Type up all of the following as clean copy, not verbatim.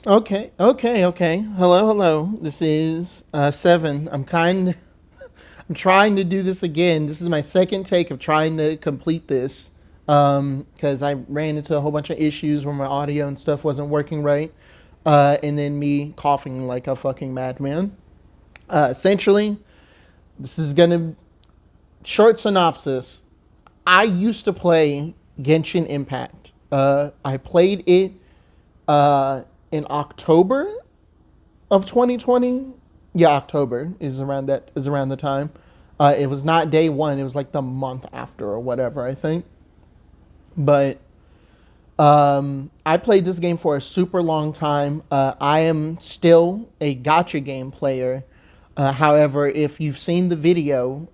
Okay. Hello. This is Seven. I'm trying to do this again. This is my second take of trying to complete this because I ran into a whole bunch of issues where my audio and stuff wasn't working right, and then me coughing like a fucking madman. Essentially, this is gonna short synopsis. I used to play Genshin Impact. I played it in October of 2020. Yeah, October is around the time. It was not day one. It was like the month after or whatever, I think. But I played this game for a super long time. I am still a gotcha game player. However, if you've seen the video,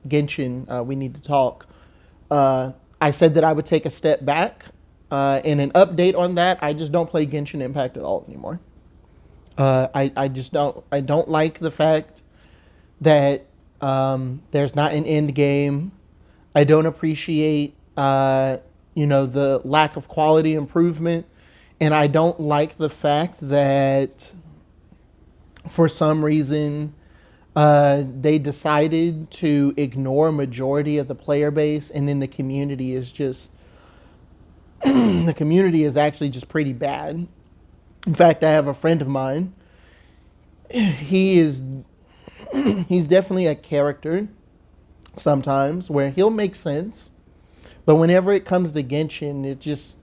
Genshin, we need to talk. I said that I would take a step back. In an update on that, I just don't play Genshin Impact at all anymore. I just don't. I don't like the fact that there's not an end game. I don't appreciate the lack of quality improvement, and I don't like the fact that for some reason they decided to ignore a majority of the player base, and then the community is just the community is actually just pretty bad. In fact, I have a friend of mine. He is he's definitely a character sometimes where he'll make sense, but whenever it comes to Genshin,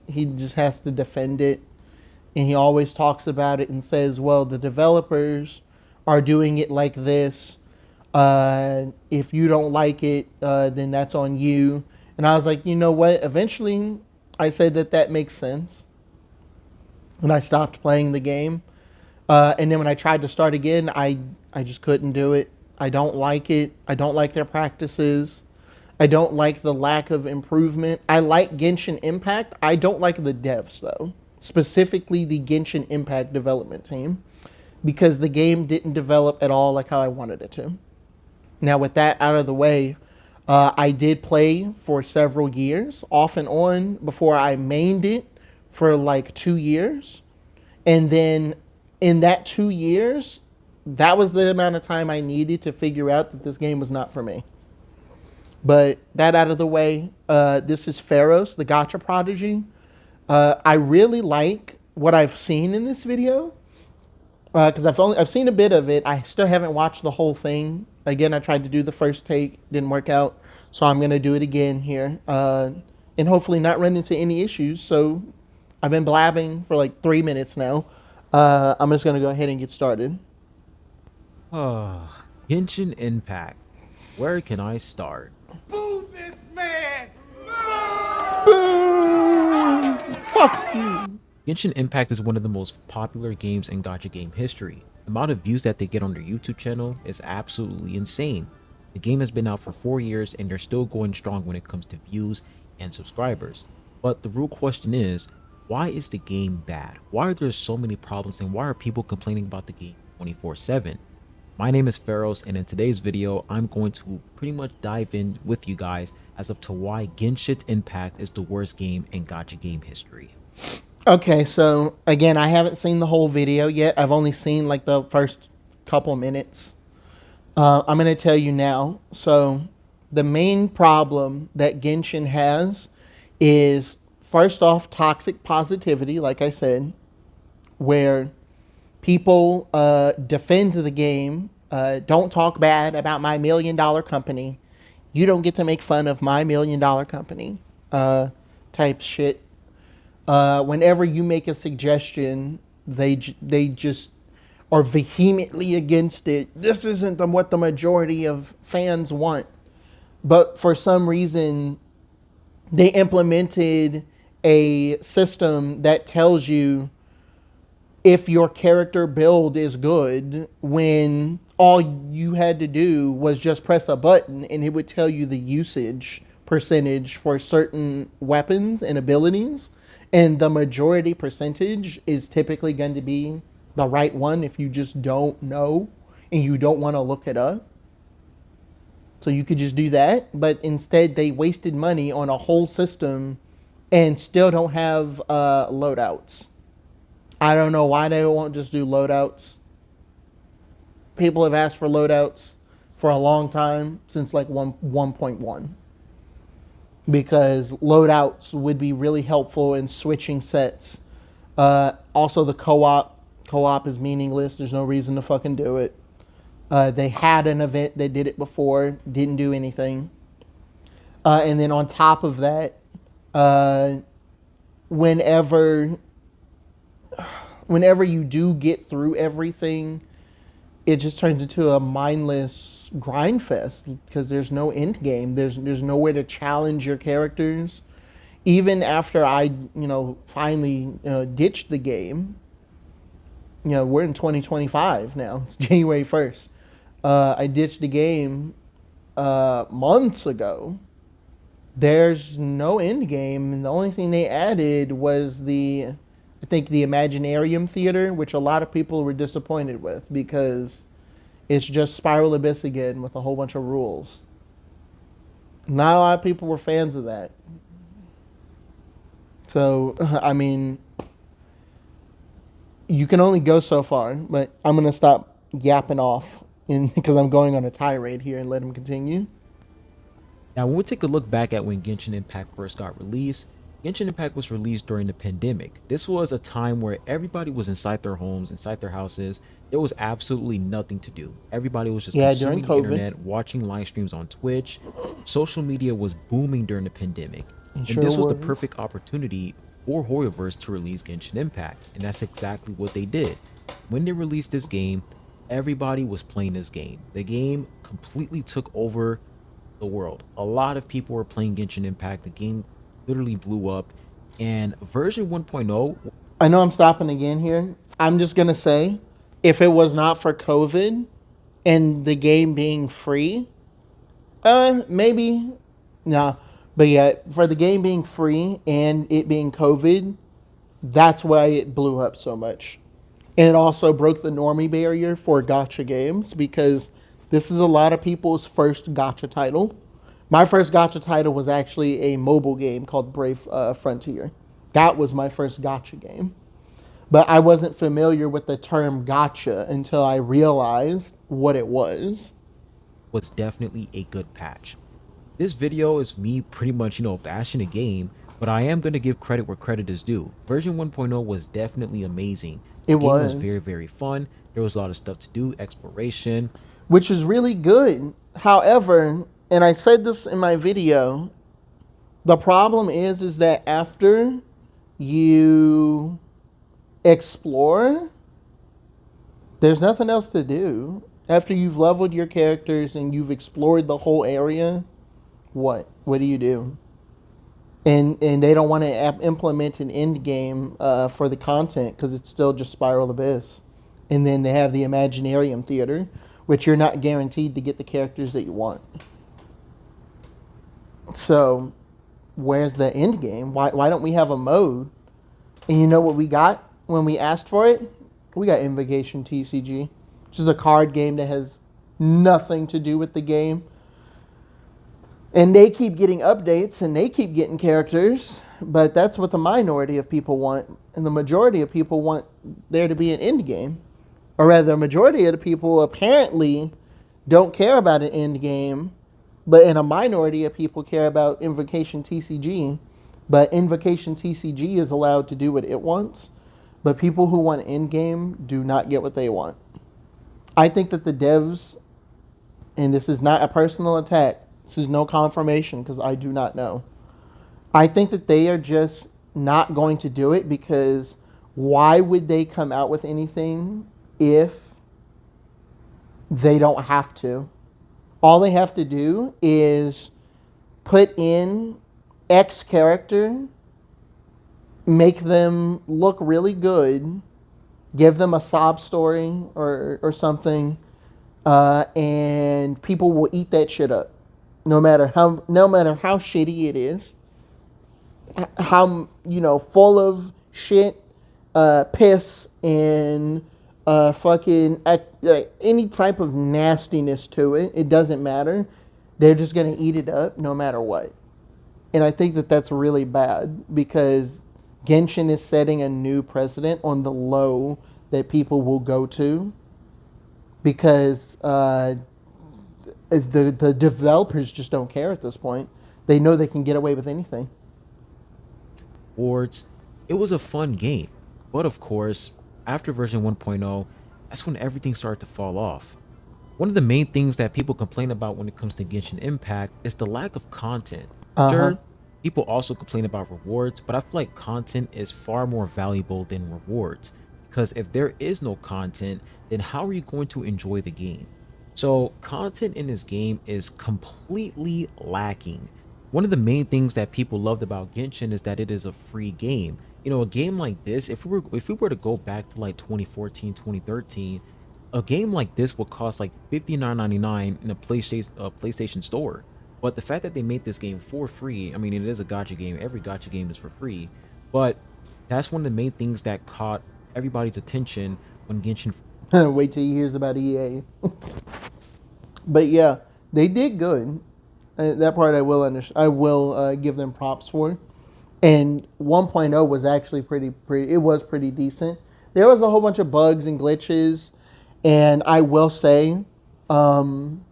he just has to defend it, and he always talks about it and says, "Well, the developers are doing it like this. If you don't like it, then that's on you." And I was like, you know what? Eventually, I said that makes sense, and I stopped playing the game. And then when I tried to start again, I just couldn't do it. I don't like it. I don't like their practices. I don't like the lack of improvement. I like Genshin Impact. I don't like the devs though, specifically the Genshin Impact development team, because the game didn't develop at all like how I wanted it to. Now, with that out of the way, I did play for several years, off and on, before I mained it for like 2 years. And then in that 2 years, that was the amount of time I needed to figure out that this game was not for me. But that out of the way, this is Pharaohs, the Gotcha Prodigy. I really like what I've seen in this video because I've seen a bit of it. I still haven't watched the whole thing. Again, I tried to do the first take, didn't work out, so I'm gonna do it again here, and hopefully not run into any issues. So I've been blabbing for like 3 minutes now. I'm just gonna go ahead and get started. Genshin Impact. Where can I start? Boo this man! Boo! Fuck you. Genshin Impact is one of the most popular games in gacha game history. The amount of views that they get on their YouTube channel is absolutely insane. The game has been out for 4 years and they're still going strong when it comes to views and subscribers. But the real question is, why is the game bad? Why are there so many problems and why are people complaining about the game 24/7? My name is Pharaohs, and in today's video, I'm going to pretty much dive in with you guys as of to why Genshin Impact is the worst game in gacha game history. Okay, so again, I haven't seen the whole video yet. I've only seen like the first couple minutes. I'm going to tell you now. So, the main problem that Genshin has is first off, toxic positivity, like I said, where people defend the game, don't talk bad about my $1 million company. You don't get to make fun of my $1 million company type shit. Whenever you make a suggestion, they just are vehemently against it. This isn't what the majority of fans want. But for some reason, they implemented a system that tells you if your character build is good when all you had to do was just press a button and it would tell you the usage percentage for certain weapons and abilities, and the majority percentage is typically going to be the right one if you just don't know and you don't want to look it up. So you could just do that, but instead they wasted money on a whole system and still don't have loadouts. I don't know why they won't just do loadouts. People have asked for loadouts for a long time, since like 1.1, because loadouts would be really helpful in switching sets. Also, the co-op is meaningless. There's no reason to fucking do it. They had an event that did it before, didn't do anything. And then on top of that, uh, whenever whenever you do get through everything, it just turns into a mindless grind fest because there's no end game. There's nowhere to challenge your characters. Even after I, finally ditched the game, we're in 2025 now. It's January 1st. I ditched the game months ago. There's no end game, and the only thing they added was I think the Imaginarium Theater, which a lot of people were disappointed with because it's just Spiral Abyss again with a whole bunch of rules. Not a lot of people were fans of that. So, I mean, you can only go so far, but I'm going to stop yapping off because I'm going on a tirade here and let him continue. Now, when we take a look back at when Genshin Impact first got released, Genshin Impact was released during the pandemic. This was a time where everybody was inside their homes, inside their houses. There was absolutely nothing to do. Everybody was just Yeah, during consuming the COVID. internet, watching live streams on Twitch. Social media was booming during the pandemic. And Sure this was the was. perfect opportunity for Hoyoverse to release Genshin Impact. And that's exactly what they did. When they released this game, everybody was playing this game. The game completely took over the world. A lot of people were playing Genshin Impact. The game literally blew up. And version 1.0, I know I'm stopping again here. I'm just going to say, if it was not for COVID and the game being free, maybe. No. But yeah, for the game being free and it being COVID, that's why it blew up so much. And it also broke the normie barrier for gacha games because this is a lot of people's first gacha title. My first gacha title was actually a mobile game called Brave Frontier. That was my first gacha game. But I wasn't familiar with the term gacha until I realized what it was. was definitely a good patch. This video is me pretty much, bashing a game, but I am going to give credit where credit is due. Version 1.0 was definitely amazing. It The game was was. very, very fun. There was a lot of stuff to do, exploration. Which is really good. However, and I said this in my video, the problem is that after you explore, there's nothing else to do. After you've leveled your characters and you've explored the whole area, what do you do? And they don't want to implement an end game for the content because it's still just Spiral Abyss. And then they have the Imaginarium Theater, which you're not guaranteed to get the characters that you want. So, where's the end game? Why don't we have a mode? And you know what we got when we asked for it? We got Invocation TCG, which is a card game that has nothing to do with the game. And they keep getting updates and they keep getting characters, but that's what the minority of people want. And the majority of people want there to be an end game. Or rather, the majority of the people apparently don't care about an end game, but in a minority of people care about Invocation TCG. But Invocation TCG is allowed to do what it wants, but people who want end game do not get what they want. I think that the devs, and this is not a personal attack, this is no confirmation because I do not know. I think that they are just not going to do it because why would they come out with anything if they don't have to? All they have to do is put in X character, make them look really good, give them a sob story or something, and people will eat that shit up. No matter how shitty it is, how full of shit, piss, and fucking any type of nastiness to it. It doesn't matter. They're just gonna eat it up no matter what. And I think that that's really bad because Genshin is setting a new precedent on the low that people will go to because the developers just don't care at this point. They know they can get away with anything. Awards, it was a fun game. But of course, after version 1.0, that's when everything started to fall off. One of the main things that people complain about when it comes to Genshin Impact is the lack of content. Uh huh. Sure, people also complain about rewards, but I feel like content is far more valuable than rewards. Because if there is no content, then how are you going to enjoy the game? So, content in this game is completely lacking. One of the main things that people loved about Genshin is that it is a free game. You know, a game like this, if we were to go back to like 2014, 2013, a game like this would cost like $59.99 in a PlayStation store. But the fact that they made this game for free, I mean, it is a gacha game. Every gacha game is for free. But that's one of the main things that caught everybody's attention when Genshin. Wait till he hears about EA. But yeah, they did good. That part I will I will give them props for. And 1.0 was actually pretty. It was pretty decent. There was a whole bunch of bugs and glitches, and I will say um,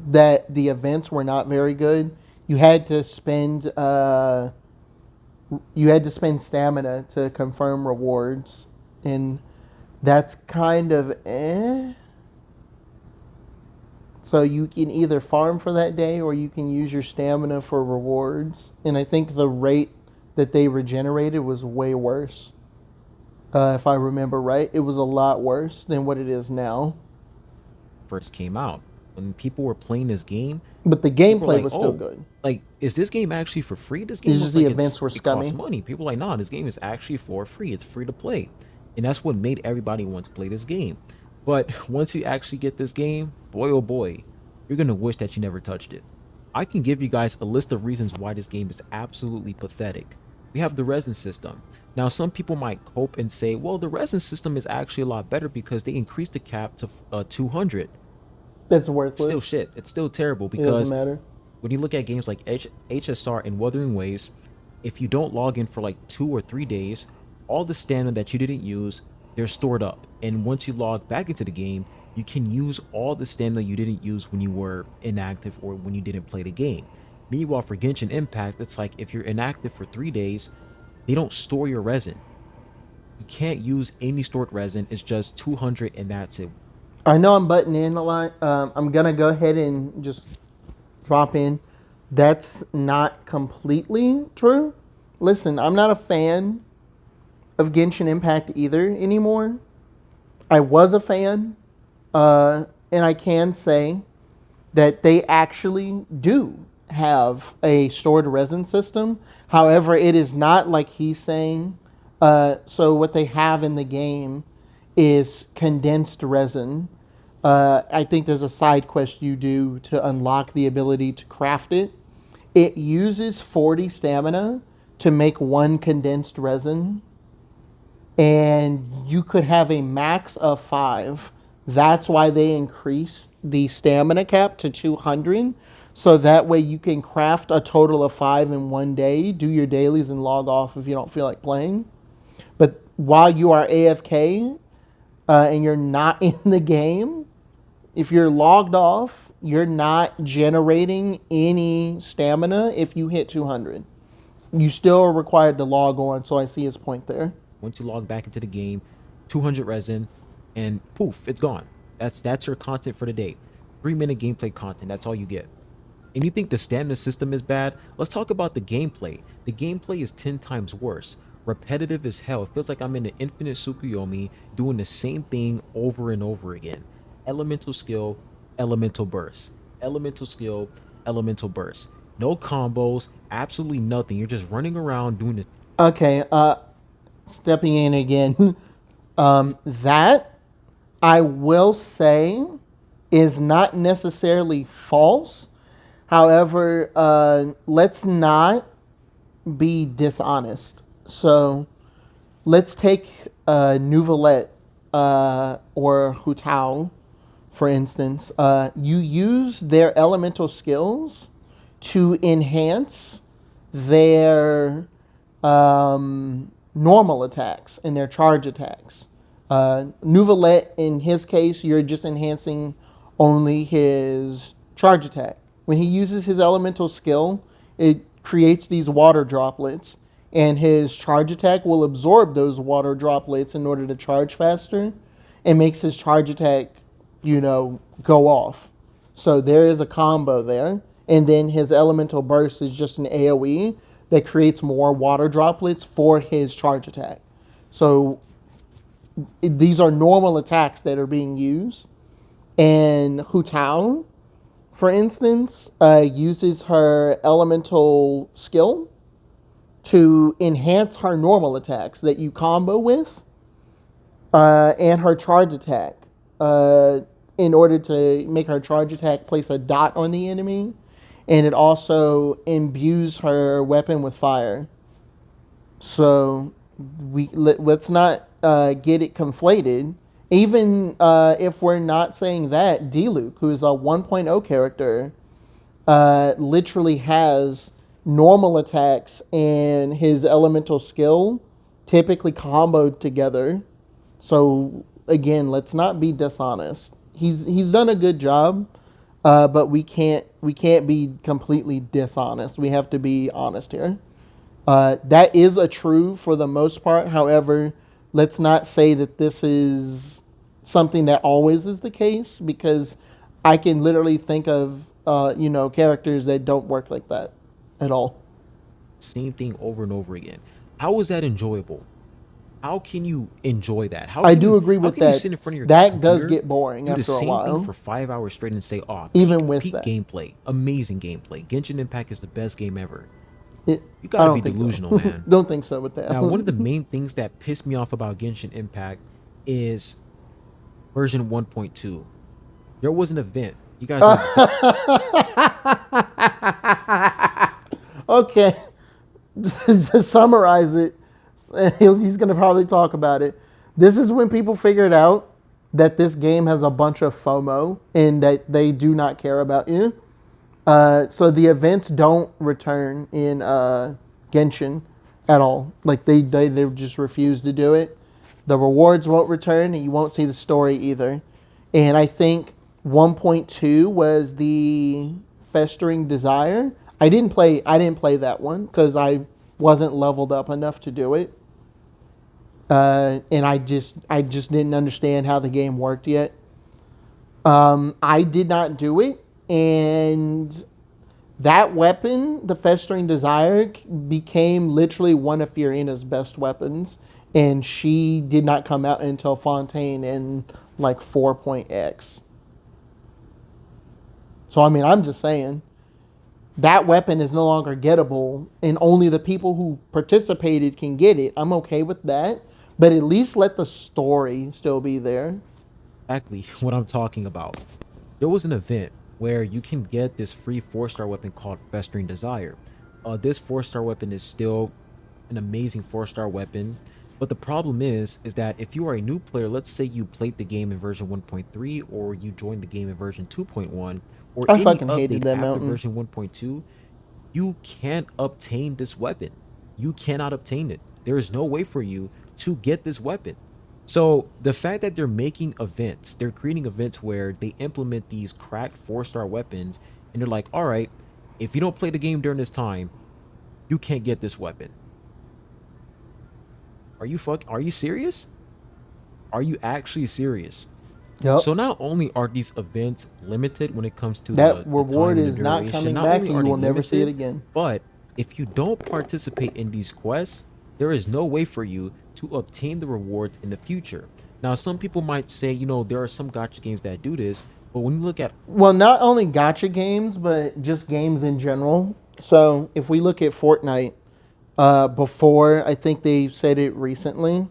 that the events were not very good. You had to spend stamina to confirm rewards, and that's kind of eh. So you can either farm for that day or you can use your stamina for rewards. And I think the rate that they regenerated was way worse. If I remember right, it was a lot worse than what it is now. First came out. When people were playing this game, But the people were gameplay like, was still "Oh, good. like is this game actually for free? This game It's looks just the like events were it costs scummy. money." People were like, "Nah, this game is actually for free. It's free to play," and that's what made everybody want to play this game. But once you actually get this game, boy oh boy, you're gonna wish that you never touched it. I can give you guys a list of reasons why this game is absolutely pathetic. We have the resin system. Now, some people might cope and say, well, the resin system is actually a lot better because they increased the cap to 200. That's Still worthless. shit. It's still terrible It doesn't because matter. when you look at games like HSR and Wuthering Waves, if you don't log in for like 2 or 3 days, all the stamina that you didn't use, they're stored up. And once you log back into the game, you can use all the stamina you didn't use when you were inactive or when you didn't play the game. Meanwhile, for Genshin Impact, it's like if you're inactive for 3 days, they don't store your resin. You can't use any stored resin. It's just 200 and that's it. I know I'm butting in a lot. I'm gonna go ahead and just drop in. That's not completely true. Listen, I'm not a fan of Genshin Impact either anymore. I was a fan, and I can say that they actually do have a stored resin system. However, it is not like he's saying. So what they have in the game is condensed resin. I think there's a side quest you do to unlock the ability to craft it. It uses 40 stamina to make one condensed resin, and you could have a max of 5. That's why they increased the stamina cap to 200. So that way you can craft a total of 5 in one day, do your dailies, and log off if you don't feel like playing. But while you are AFK and you're not in the game, if you're logged off, you're not generating any stamina if you hit 200. You still are required to log on, so I see his point there. Once you log back into the game, 200 resin, and poof, it's gone. That's your content for the day. 3-minute gameplay content. That's all you get. And you think the stamina system is bad? Let's talk about the gameplay. The gameplay is 10 times worse. Repetitive as hell. It feels like I'm in the infinite Tsukuyomi doing the same thing over and over again. Elemental skill, elemental burst. Elemental skill, elemental burst. No combos, absolutely nothing. You're just running around doing this. Okay, stepping in again. That I will say is not necessarily false. However, let's not be dishonest. So let's take Nouvelette or Hutao, for instance. You use their elemental skills to enhance their normal attacks and their charge attacks. Nuvalet, in his case, you're just enhancing only his charge attack. When he uses his elemental skill, it creates these water droplets, and his charge attack will absorb those water droplets in order to charge faster, and makes his charge attack, go off. So there is a combo there. And then his elemental burst is just an AoE that creates more water droplets for his charge attack. So these are normal attacks that are being used. And Hu Tao, for instance, uses her elemental skill to enhance her normal attacks that you combo with, and her charge attack, in order to make her charge attack place a dot on the enemy. And it also imbues her weapon with fire. So let's not get it conflated. Even if we're not saying that, Diluc, who is a 1.0 character, literally has normal attacks and his elemental skill typically comboed together. So again, let's not be dishonest. He's done a good job. But we can't be completely dishonest. We have to be honest here. That is a true for the most part. However, let's not say that this is something that always is the case, because I can literally think of characters that don't work like that at all. Same thing over and over again. How is that enjoyable? How can you enjoy that? I do agree with that. You sit in front of your that computer, does get boring do after the a same while. thing for 5 hours straight and say, "Oh, even with peak that gameplay, amazing gameplay. Genshin Impact is the best game ever." You gotta be delusional, man. Don't think so with that. Now, one of the main things that pissed me off about Genshin Impact is version 1.2. There was an event. You guys know Okay. To summarize it, he's going to probably talk about it. This is when people figured out that this game has a bunch of FOMO and that they do not care about you. So the events don't return in Genshin at all. Like they just refuse to do it. The rewards won't return, and you won't see the story either. And I think 1.2 was the Festering Desire. I didn't play that one because I wasn't leveled up enough to do it. And I just didn't understand how the game worked yet. I did not do it, and that weapon, the Festering Desire, became literally one of Fiorina's best weapons, and she did not come out until Fontaine in like 4.x. So I mean, I'm just saying, that weapon is no longer gettable, and only the people who participated can get it. I'm okay with that, but at least let the story still be there. exactly what I'm talking about. There was an event where you can get this free 4-star weapon called Festering Desire. This 4-star weapon is still an amazing 4-star weapon, but the problem is that if you are a new player, let's say you played the game in version 1.3, or you joined the game in version 2.1, or I any fucking hated update that after mountain. version 1.2, you can't obtain this weapon. You cannot obtain it. There is no way for you to get this weapon. So the fact that they're making events, they're creating events where they implement these cracked 4-star weapons, and they're like, all right, if you don't play the game during this time, you can't get this weapon. Are you serious? Are you actually serious? Yep. So not only are these events limited when it comes to That the reward time and is the not duration, coming not back, only and are you they will never see it limited, again. but if you don't participate in these quests, there is no way for you to obtain the rewards in the future. Now, some people might say, there are some gacha games that do this, but when you look at Well, not only gacha games, but just games in general. So if we look at Fortnite, before, I think they said it recently,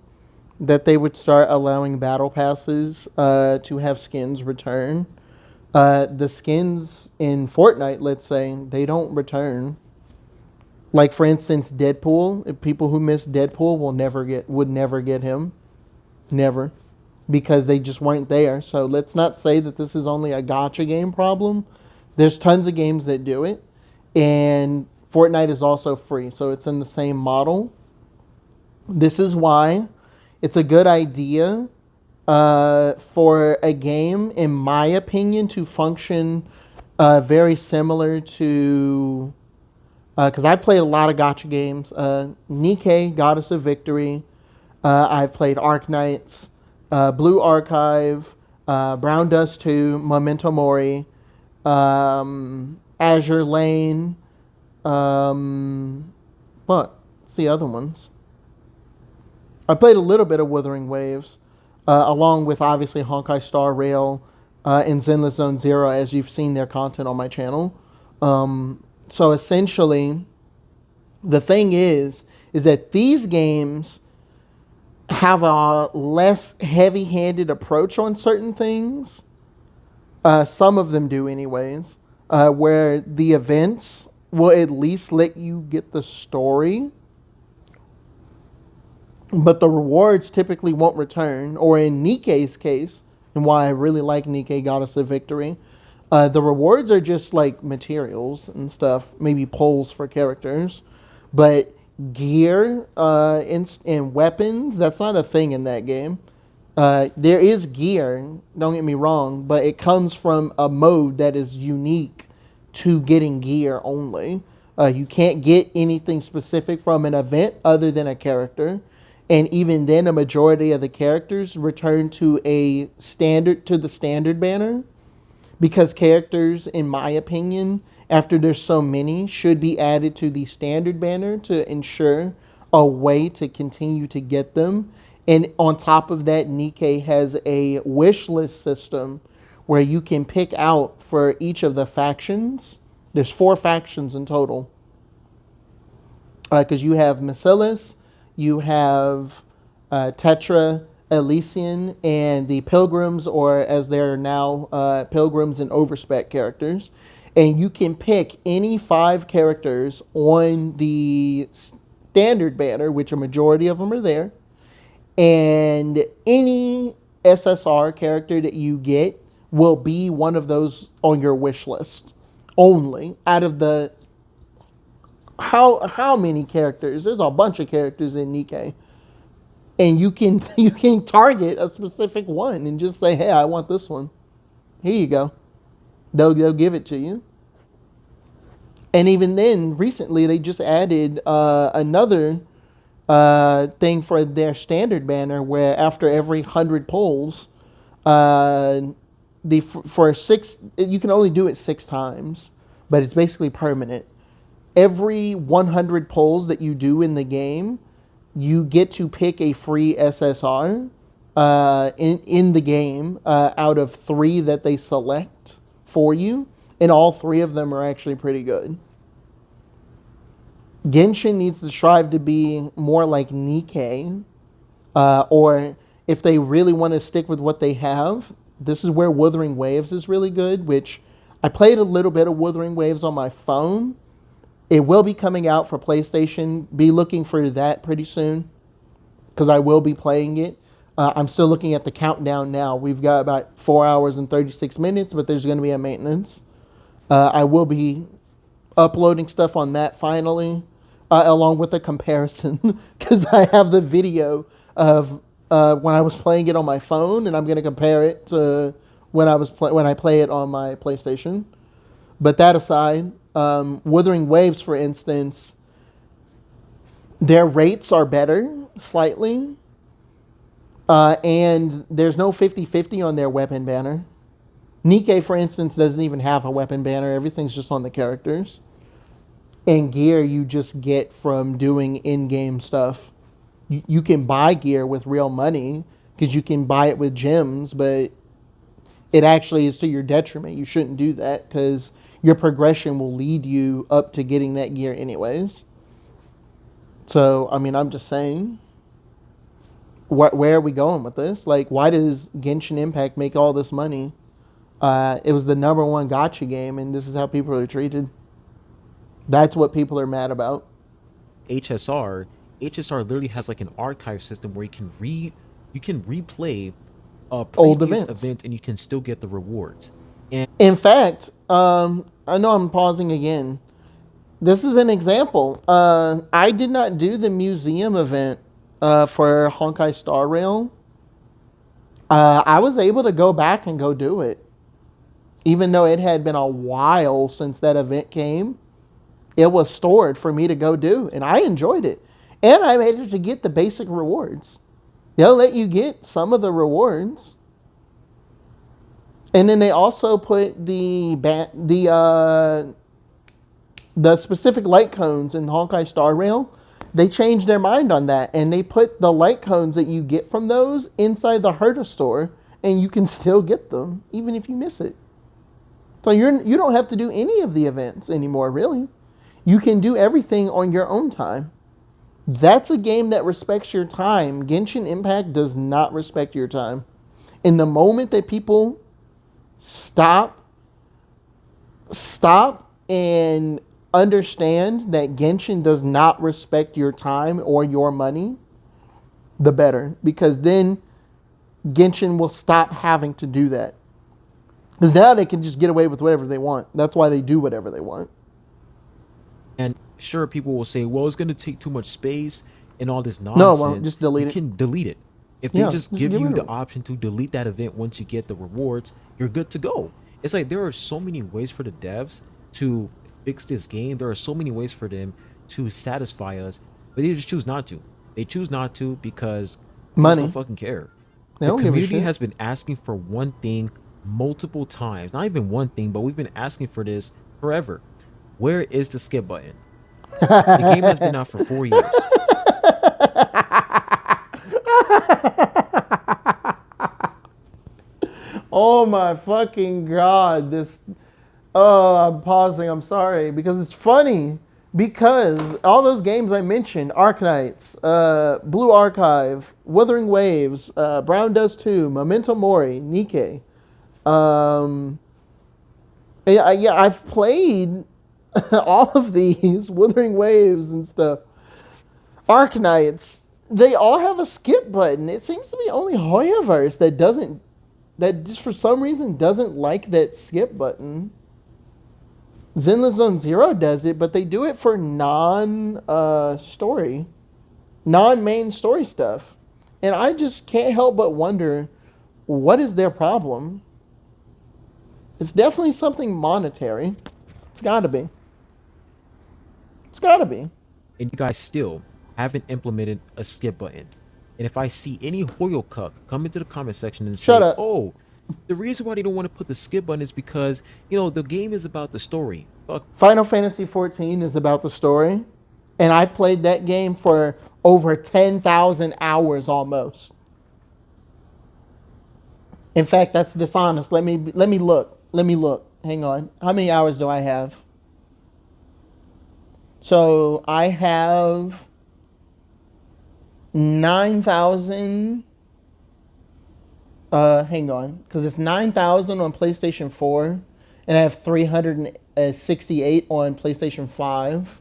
that they would start allowing battle passes to have skins return. The skins in Fortnite, let's say, they don't return. Like, for instance, Deadpool. If people who miss Deadpool would never get him. Never. Because they just weren't there. So let's not say that this is only a gacha game problem. There's tons of games that do it. And Fortnite is also free. So it's in the same model. This is why it's a good idea for a game, in my opinion, to function very similar to. Because I've played a lot of gacha games. Nikke, Goddess of Victory. I've played Arc Knights, Blue Archive, Brown Dust 2, Memento Mori, Azure Lane. What's the other ones? I played a little bit of Wuthering Waves, along with obviously Honkai Star Rail and Zenless Zone Zero, as you've seen their content on my channel. So essentially, the thing is that these games have a less heavy-handed approach on certain things. Some of them do, anyways, where the events will at least let you get the story, but the rewards typically won't return. Or in Nikke's case, and why I really like Nikke Goddess of Victory, the rewards are just like materials and stuff, maybe pulls for characters, but gear and weapons, that's not a thing in that game. There is gear, don't get me wrong, but it comes from a mode that is unique to getting gear only. You can't get anything specific from an event other than a character. And even then, a majority of the characters return to the standard banner, because characters, in my opinion, after there's so many, should be added to the standard banner to ensure a way to continue to get them. And on top of that, Nikke has a wish list system where you can pick out for each of the factions. There's 4 factions in total. Because you have Macilis, you have Tetra, Elysian, and the Pilgrims, or as they're now, Pilgrims and Overspec characters. And you can pick any 5 characters on the standard banner, which a majority of them are there. And any SSR character that you get will be one of those on your wish list only. Out of the how many characters? There's a bunch of characters in Nikke, and you can target a specific one and just say, "Hey, I want this one. Here you go." They'll give it to you. And even then, recently they just added another thing for their standard banner, where after every 100 pulls, for 6, you can only do it 6 times, but it's basically permanent. Every 100 pulls that you do in the game, you get to pick a free SSR in the game out of 3 that they select for you, and all 3 of them are actually pretty good. Genshin needs to strive to be more like Nikke, or if they really want to stick with what they have, this is where Wuthering Waves is really good, which I played a little bit of Wuthering Waves on my phone. It will be coming out for PlayStation. Be looking for that pretty soon, because I will be playing it. I'm still looking at the countdown now. We've got about 4 hours and 36 minutes, but there's going to be a maintenance. I will be uploading stuff on that finally, along with a comparison, because I have the video of when I was playing it on my phone, and I'm going to compare it to when I play it on my PlayStation. But that aside, Wuthering Waves, for instance, their rates are better slightly, and there's no 50-50 on their weapon banner. Nikke, for instance, doesn't even have a weapon banner. Everything's just on the characters. And gear you just get from doing in-game stuff. You can buy gear with real money, because you can buy it with gems, but it actually is to your detriment. You shouldn't do that, because your progression will lead you up to getting that gear anyways. So, I mean, I'm just saying, where are we going with this? Like, why does Genshin Impact make all this money? It was the #1 gacha game, and this is how people are treated. That's what people are mad about. HSR, HSR literally has like an archive system where you can replay a Old previous events. event and you can still get the rewards. In fact, I know I'm pausing again. This is an example. I did not do the museum event for Honkai Star Rail, I was able to go back and go do it. Even though it had been a while since that event came, it was stored for me to go do, and I enjoyed it. And I managed to get the basic rewards. They'll let you get some of the rewards. And then they also put the specific light cones in Honkai Star Rail. They changed their mind on that, and they put the light cones that you get from those inside the Herta store, and you can still get them even if you miss it. So you don't have to do any of the events anymore, really. You can do everything on your own time. That's a game that respects your time. Genshin Impact does not respect your time. In the moment that people stop and understand that Genshin does not respect your time or your money, the better. Because then Genshin will stop having to do that. Because now they can just get away with whatever they want. That's why they do whatever they want. And sure, people will say, well, it's going to take too much space and all this No, nonsense. well, just delete you it. can delete it. If they Yeah, just just give get you rid the of it. option to delete that event once you get the rewards, you're good to go. It's like there are so many ways for the devs to fix this game. There are so many ways for them to satisfy us, but they just choose not to. They choose not to because they just Money. don't fucking care. They The don't give a community shit. has been asking for one thing multiple times. Not even one thing, but we've been asking for this forever. Where is the skip button? The game has been out for 4 years. Oh my fucking god! Oh, I'm pausing. I'm sorry because it's funny. Because all those games I mentioned, Arknights, Blue Archive, Wuthering Waves, Brown Dust 2, Memento Mori, Nikke. Yeah, I've played all of these, Wuthering Waves and stuff. Arknights, they all have a skip button. It seems to be only Hoyoverse that just for some reason doesn't like that skip button. Zenless Zone Zero does it, but they do it for non-main story stuff. And I just can't help but wonder, what is their problem? It's definitely something monetary. It's gotta be. It's gotta be. And you guys still haven't implemented a skip button. And if I see any Hoyo cuck come into the comment section and say, Shut up. oh, the reason why they don't want to put the skip button is because, the game is about the story. Fuck. Final Fantasy XIV is about the story. And I've played that game for over 10,000 hours almost. In fact, that's dishonest. Let me look. Hang on. How many hours do I have? So I have 9,000. Hang on, because it's 9,000 on PlayStation 4, and I have 368 on PlayStation 5.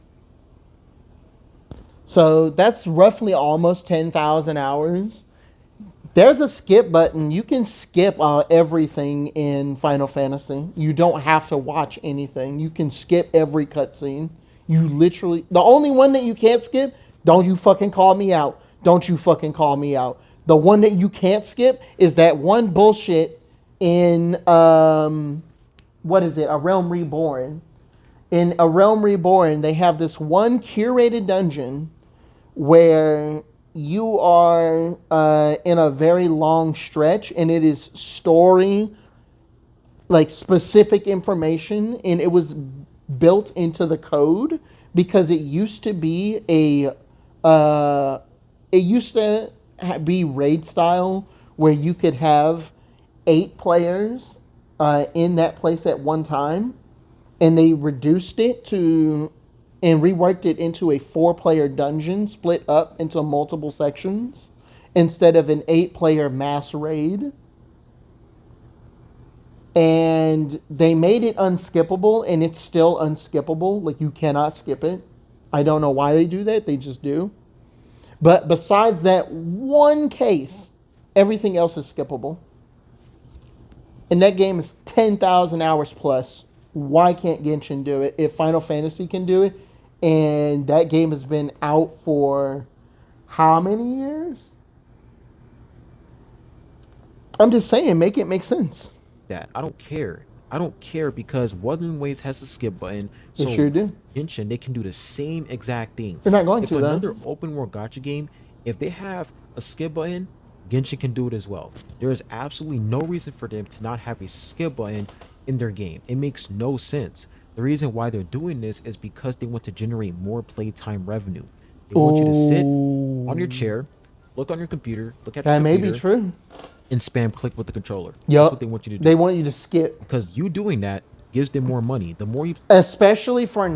So that's roughly almost 10,000 hours. There's a skip button. You can skip everything in Final Fantasy. You don't have to watch anything. You can skip every cutscene. You literally... The only one that you can't skip, don't you fucking call me out. Don't you fucking call me out. The one that you can't skip is that one bullshit in... what is it? A Realm Reborn. In A Realm Reborn, they have this one curated dungeon where you are in a very long stretch, and it is story, like specific information, and it was built into the code because it used to be be raid style where you could have 8 players in that place at one time, and they reduced it to and reworked it into a 4-player dungeon split up into multiple sections instead of an 8-player mass raid. And they made it unskippable, and it's still unskippable. Like, you cannot skip it. I don't know why they do that. They just do. But besides that one case, everything else is skippable. And that game is 10,000 hours plus. Why can't Genshin do it if Final Fantasy can do it? And that game has been out for how many years? I'm just saying, make it make sense. That I don't care. I don't care because Wuthering Waves has a skip button, They so sure do. Genshin they can do the same exact thing. They're not going If to though. another open world gacha game, if they have a skip button, Genshin can do it as well. There is absolutely no reason for them to not have a skip button in their game. It makes no sense. The reason why they're doing this is because they want to generate more playtime revenue. They want you to sit on your Oh, chair, look on your computer, look at your that may be computer, true. and spam click with the controller. That's what Yup. they want you to They do. want you to skip, Because you doing that gives them more money. The more you especially for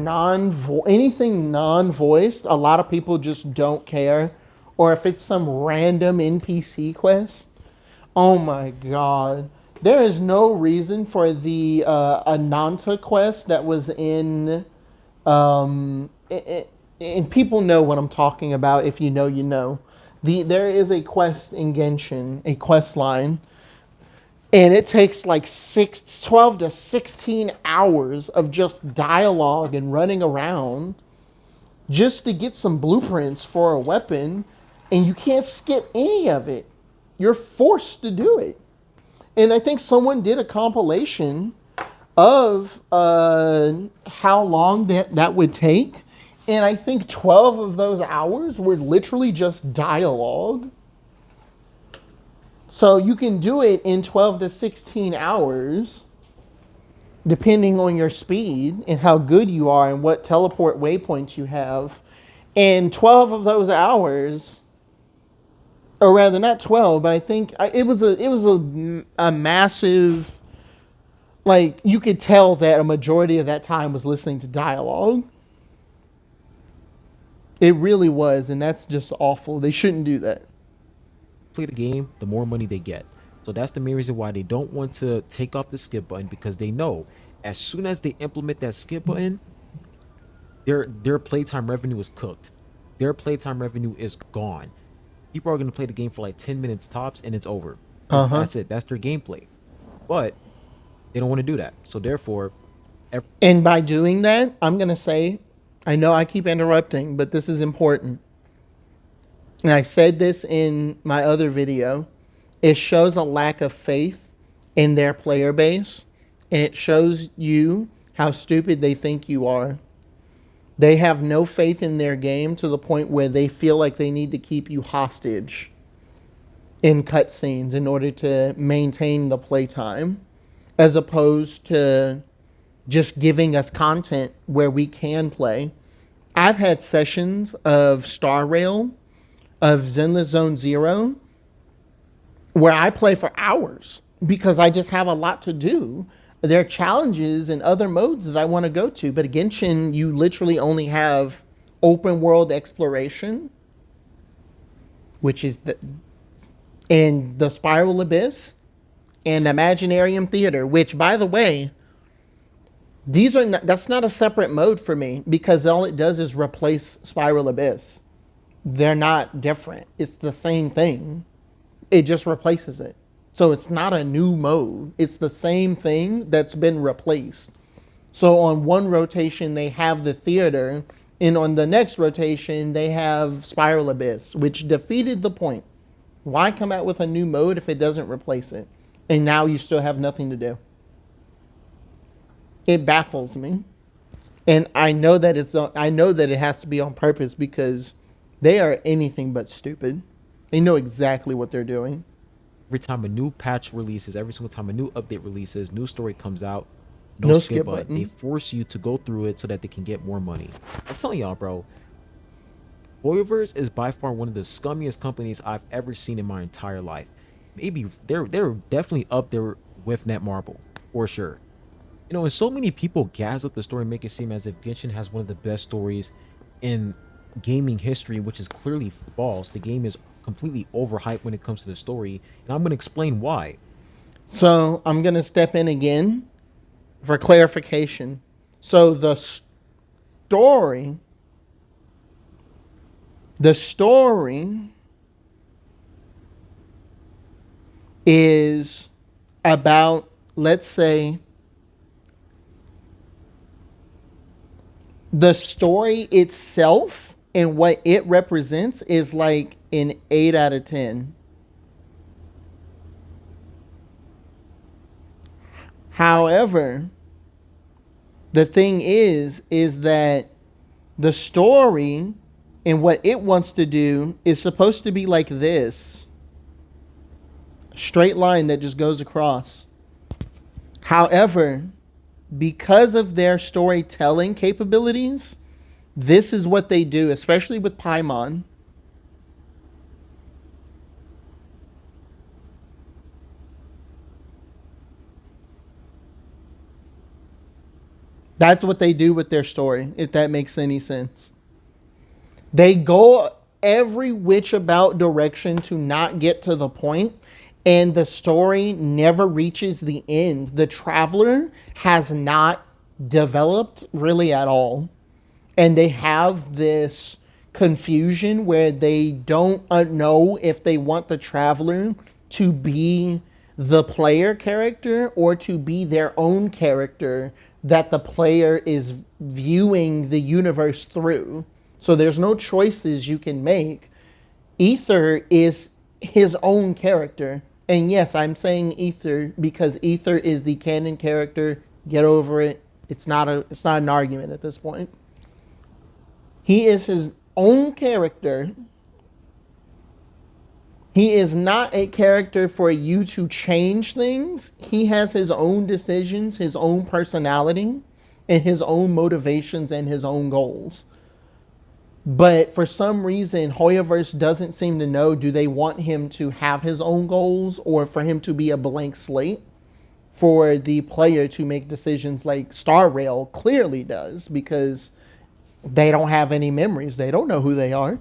anything non-voiced. A lot of people just don't care, or if it's some random NPC quest. Oh my god. There is no reason for the Ananta quest that was in and people know what I'm talking about. If you know, you know. There is a quest in Genshin, a quest line, and it takes like 12 to 16 hours of just dialogue and running around just to get some blueprints for a weapon, and you can't skip any of it. You're forced to do it. And I think someone did a compilation of how long that would take. And I think 12 of those hours were literally just dialogue. So you can do it in 12 to 16 hours, depending on your speed and how good you are and what teleport waypoints you have. And 12 of those hours, or rather not 12, but I think it was a massive, like, you could tell that a majority of that time was listening to dialogue. It really was, and that's just awful. They shouldn't do that. play the game, the more money they get. So that's the main reason why they don't want to take off the skip button, because they know as soon as they implement that skip button, their playtime revenue is cooked. Their playtime revenue is gone. People are going to play the game for like 10 minutes tops and it's over. Uh huh. That's it. That's their gameplay. But they don't want to do that. So therefore, And by doing that, I'm going to say, I know I keep interrupting, but this is important. And I said this in my other video. It shows a lack of faith in their player base, and it shows you how stupid they think you are. They have no faith in their game to the point where they feel like they need to keep you hostage in cutscenes in order to maintain the playtime, as opposed to just giving us content where we can play. I've had sessions of Star Rail, of Zenless Zone Zero, where I play for hours because I just have a lot to do. There are challenges and other modes that I want to go to, but Genshin, you literally only have open world exploration, which is and the Spiral Abyss, and Imaginarium Theater, which, by the way, that's not a separate mode for me because all it does is replace Spiral Abyss. They're not different. It's the same thing. It just replaces it. So it's not a new mode. It's the same thing that's been replaced. So on one rotation they have the theater, and on the next rotation they have Spiral Abyss, which defeated the point. Why come out with a new mode if it doesn't replace it? And now you still have nothing to do. It baffles me. And I know that it has to be on purpose because they are anything but stupid. They know exactly what they're doing. every time a new patch releases, every single time a new update releases, new story comes out, No skip skip button. button. They force you to go through it so that they can get more money. I'm telling y'all, bro. Hoyoverse is by far one of the scummiest companies I've ever seen in my entire life. Maybe they're definitely up there with Netmarble, for sure. You know, and so many people gas up the story and make it seem as if Genshin has one of the best stories in gaming history, which is clearly false. The game is completely overhyped when it comes to the story, and I'm going to explain why. So I'm going to step in again for clarification. So story, the story is about, let's say, the story itself and what it represents is like an 8 out of 10. However, the thing is that the story and what it wants to do is supposed to be like this straight line that just goes across. However, because of their storytelling capabilities, this is what they do, especially with Paimon. That's what they do with their story, if that makes any sense. They go every which about direction to not get to the point, and the story never reaches the end. The traveler has not developed really at all. And they have this confusion where they don't know if they want the traveler to be the player character or to be their own character that the player is viewing the universe through. So there's no choices you can make. Ether is his own character. And yes, I'm saying Ether because Ether is the canon character. Get over it. It's not an argument at this point. He is his own character. He is not a character for you to change things. He has his own decisions, his own personality, and his own motivations and his own goals. But for some reason, Hoyoverse doesn't seem to know, do they want him to have his own goals or for him to be a blank slate for the player to make decisions like Star Rail clearly does, because they don't have any memories. They don't know who they are.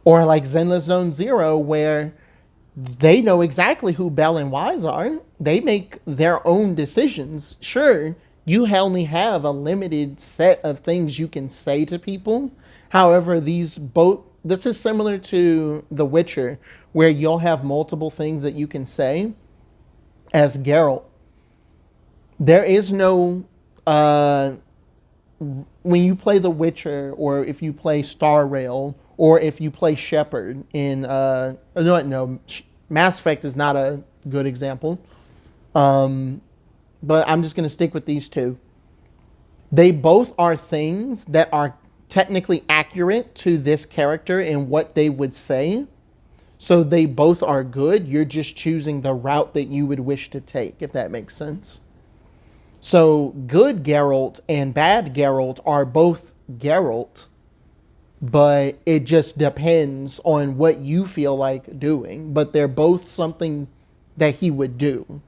Or like Zenless Zone Zero, where they know exactly who Bell and Wise are. They make their own decisions. Sure, you only have a limited set of things you can say to people. However, this is similar to The Witcher, where you'll have multiple things that you can say as Geralt. There is no when you play The Witcher, or if you play Star Rail, or if you play Shepard in Mass Effect is not a good example, but I'm just going to stick with these two. They both are things that are technically accurate to this character and what they would say, so they both are good. You're just choosing the route that you would wish to take, if that makes sense. So good Geralt and bad Geralt are both Geralt, but it just depends on what you feel like doing. But they're both something that he would do.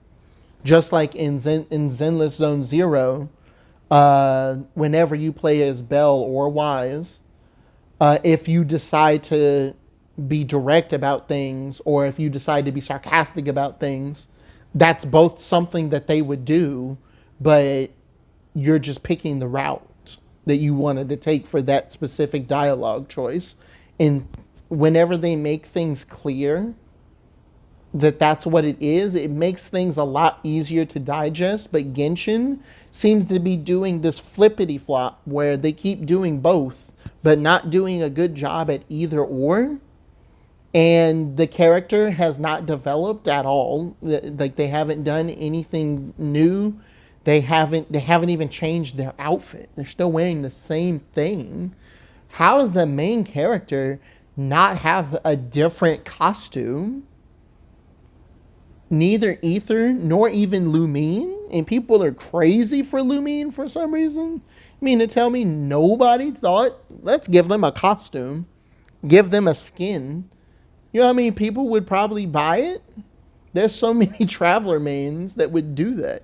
Just like in Zenless Zone Zero, whenever you play as Bell or Wise, if you decide to be direct about things, or if you decide to be sarcastic about things, that's both something that they would do, but you're just picking the route that you wanted to take for that specific dialogue choice. And whenever they make things clear that that's what it is, it makes things a lot easier to digest. But Genshin seems to be doing this flippity flop where they keep doing both, but not doing a good job at either or. And the character has not developed at all. Like, they haven't done anything new. They haven't even changed their outfit. They're still wearing the same thing. How does the main character not have a different costume? Neither Ether nor even Lumine. And people are crazy for Lumine for some reason. You mean to tell me nobody thought, let's give them a costume, give them a skin? You know how many people would probably buy it? There's so many Traveler mains that would do that.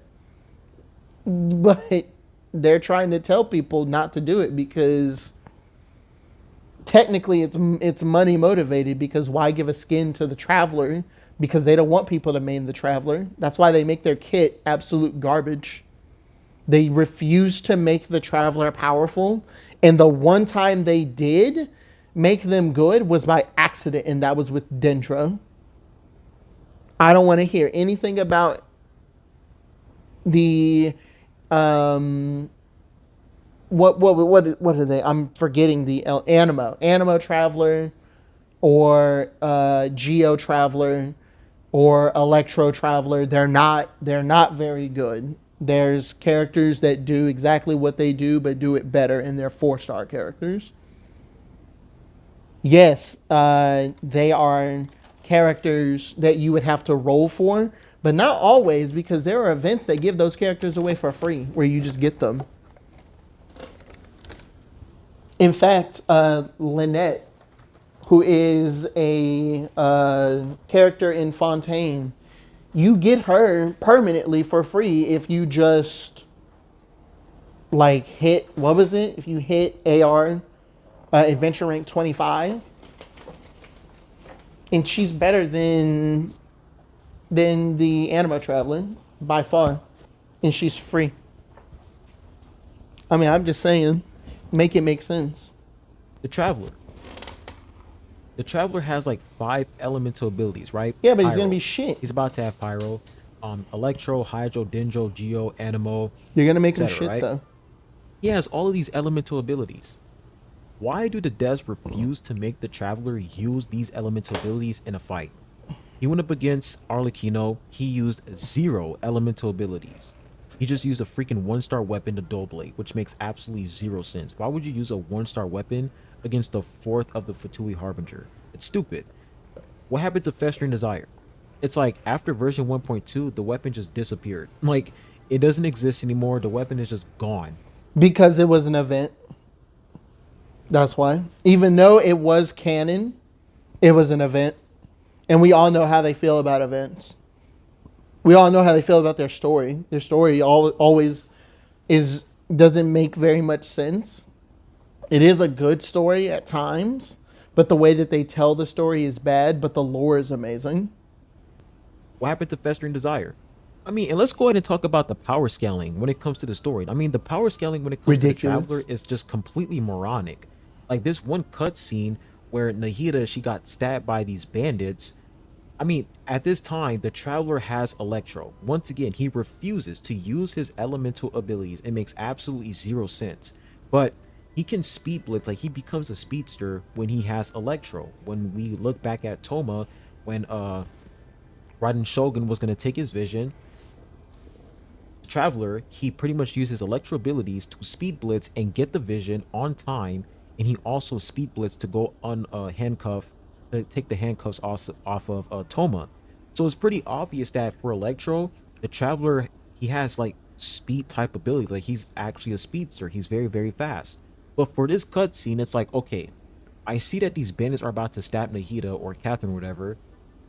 But they're trying to tell people not to do it because technically it's money motivated, because why give a skin to the Traveler? Because they don't want people to main the Traveler. That's why they make their kit absolute garbage. They refuse to make the Traveler powerful. And the one time they did make them good was by accident, and that was with Dendro. I don't want to hear anything about the what are they? I'm forgetting the Animo Traveler, or Geo Traveler, or Electro Traveler. They're not very good. There's characters that do exactly what they do, but do it better, and they're 4-star characters. Yes, they are characters that you would have to roll for, but not always, because there are events that give those characters away for free, where you just get them. In fact, Lynette, who is a character in Fontaine, you get her permanently for free if you just like hit, what was it? If you hit AR, adventure rank 25, and she's better than the Anima Traveler by far, and she's free. I mean, I'm just saying, make it make sense. The Traveler. The Traveler has like 5 elemental abilities, right? Yeah, but he's Pyro. gonna be shit. He's about to have Pyro, Electro, Hydro, Dendro, Geo, Animo, You're gonna make him etc. shit Right? though. He has all of these elemental abilities. Why do the devs refuse to make the Traveler use these elemental abilities in a fight? He went up against Arlecchino. He used 0 elemental abilities. He just used a freaking 1-star weapon to Dual Blade, which makes absolutely 0 sense. Why would you use a 1-star weapon against the 4th of the Fatui Harbinger? It's stupid. What happened to Festering Desire? It's like after version 1.2, the weapon just disappeared. Like, it doesn't exist anymore. The weapon is just gone. Because it was an event. That's why. Even though it was canon, it was an event. And we all know how they feel about events. We all know how they feel about their story. Their story always doesn't make very much sense. It is a good story at times, but the way that they tell the story is bad, but the lore is amazing. What happened to Festering Desire? I mean, and let's go ahead and talk about the power scaling when it comes to the story. I mean, the power scaling when it comes to the Ridiculous. Traveler is just completely moronic. Like this one cutscene where Nahida, she got stabbed by these bandits. I mean, at this time, the Traveler has Electro. Once again, he refuses to use his elemental abilities. It makes absolutely 0 sense. But he can speed blitz, like he becomes a speedster when he has Electro. When we look back at Toma, when Raiden Shogun was gonna take his vision, Traveler, he pretty much uses Electro abilities to speed blitz and get the vision on time, and he also speed blitz to go on handcuff, take the handcuffs off of Toma. So it's pretty obvious that for Electro, the Traveler, he has like speed type ability. Like he's actually a speedster. He's very, very fast. But for this cutscene, it's like, okay, I see that these bandits are about to stab Nahida or Catherine or whatever.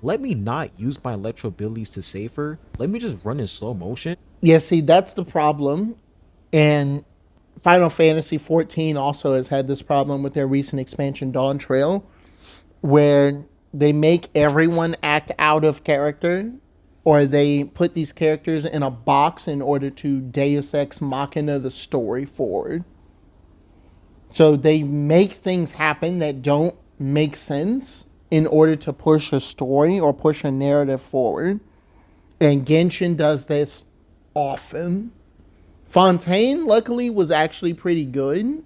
Let me not use my Electro abilities to save her. Let me just run in slow motion. Yeah, see, that's the problem. And Final Fantasy XIV also has had this problem with their recent expansion, Dawn Trail, where they make everyone act out of character, or they put these characters in a box in order to Deus Ex Machina the story forward. So they make things happen that don't make sense in order to push a story or push a narrative forward. And Genshin does this often. Fontaine, luckily, was actually pretty good.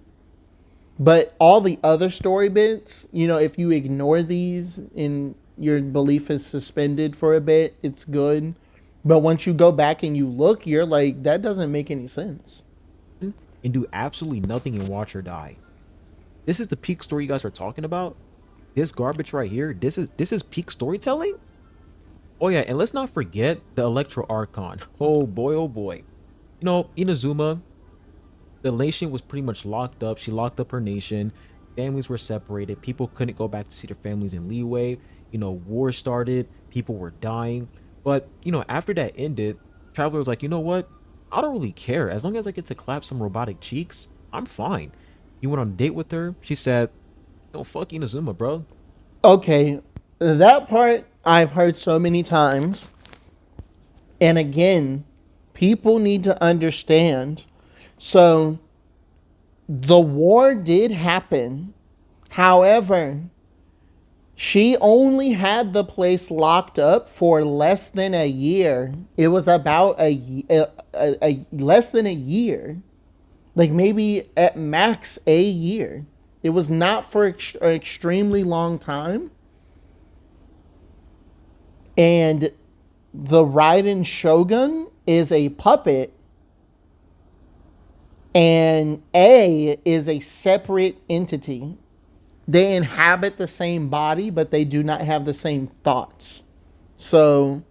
But all the other story bits, if you ignore these and your belief is suspended for a bit, it's good. But once you go back and you look, you're like, that doesn't make any sense. And do absolutely nothing and watch her die. This is the peak story you guys are talking about? This garbage right here, this is peak storytelling? Oh yeah, and let's not forget the Electro Archon. Oh boy, oh boy. Inazuma, the nation was pretty much locked up. She locked up her nation. Families were separated. People couldn't go back to see their families in Leeway. War started. People were dying. But, after that ended, Traveler was like, you know what? I don't really care. As long as I get to clap some robotic cheeks, I'm fine. He went on a date with her. She said, no, fuck Inazuma, bro. Okay, that part I've heard so many times. And again, people need to understand. So, the war did happen. However, she only had the place locked up for less than a year. It was about a less than a year. like maybe at max a year. It was not for an extremely long time. And the Raiden Shogun is a puppet, and A is a separate entity. They inhabit the same body, but they do not have the same thoughts. So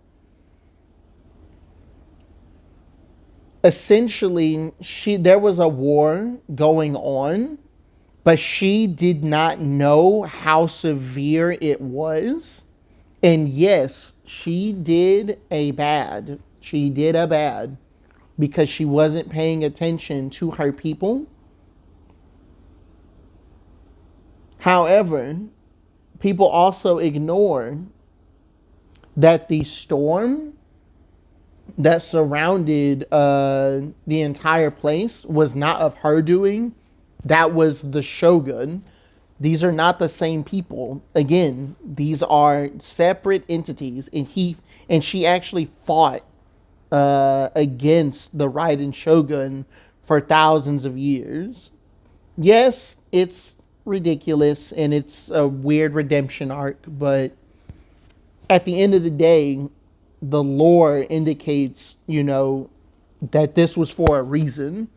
essentially, there was a war going on, but she did not know how severe it was. And yes, she did a bad. She did a bad because she wasn't paying attention to her people. However, people also ignore that the storm that surrounded the entire place was not of her doing. That was the Shogun. These are not the same people. Again, these are separate entities, and she actually fought against the Raiden Shogun for thousands of years. Yes, it's ridiculous and it's a weird redemption arc, but at the end of the day, the lore indicates, that this was for a reason.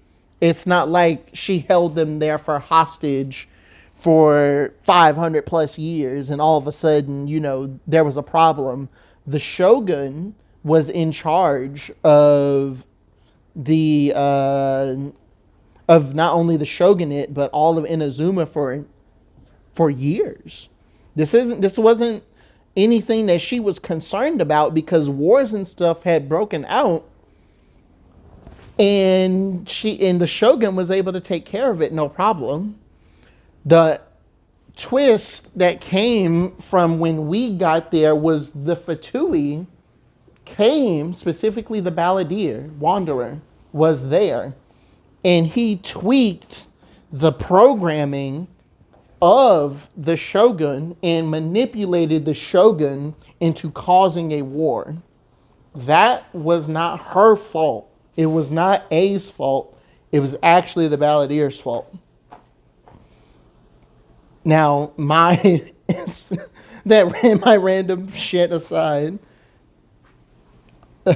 It's not like she held them there for hostage for 500 plus years and all of a sudden, there was a problem. The Shogun was in charge the of not only the shogunate but all of Inazuma for years. This wasn't anything that she was concerned about because wars and stuff had broken out, and the shogun was able to take care of it no problem. The twist that came from when we got there was the Fatui came, specifically the Balladeer Wanderer was there, and he tweaked the programming of the Shogun and manipulated the Shogun into causing a war. That was not her fault. It was not A's fault. It was actually the Balladeer's fault. Now, my random shit aside,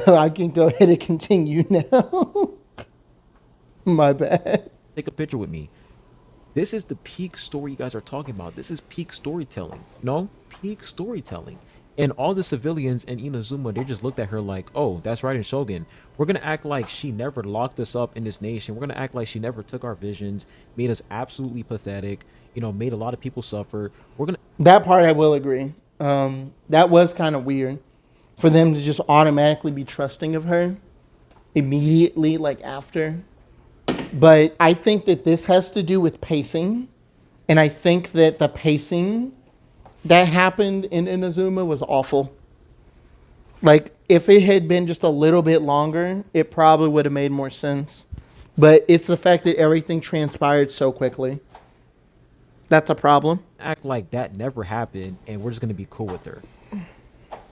I can go ahead and continue now. My bad. Take a picture with me. This is the peak story you guys are talking about. This is peak storytelling. No, peak storytelling. And all the civilians in Inazuma, they just looked at her like, oh, that's right in Shogun. We're going to act like she never locked us up in this nation. We're going to act like she never took our visions, made us absolutely pathetic, made a lot of people suffer. That part I will agree. That was kind of weird for them to just automatically be trusting of her immediately, like after. But I think that this has to do with pacing. And I think that the pacing that happened in Inazuma was awful. Like, if it had been just a little bit longer, it probably would have made more sense. But it's the fact that everything transpired so quickly. That's a problem. Act like that never happened and we're just going to be cool with her.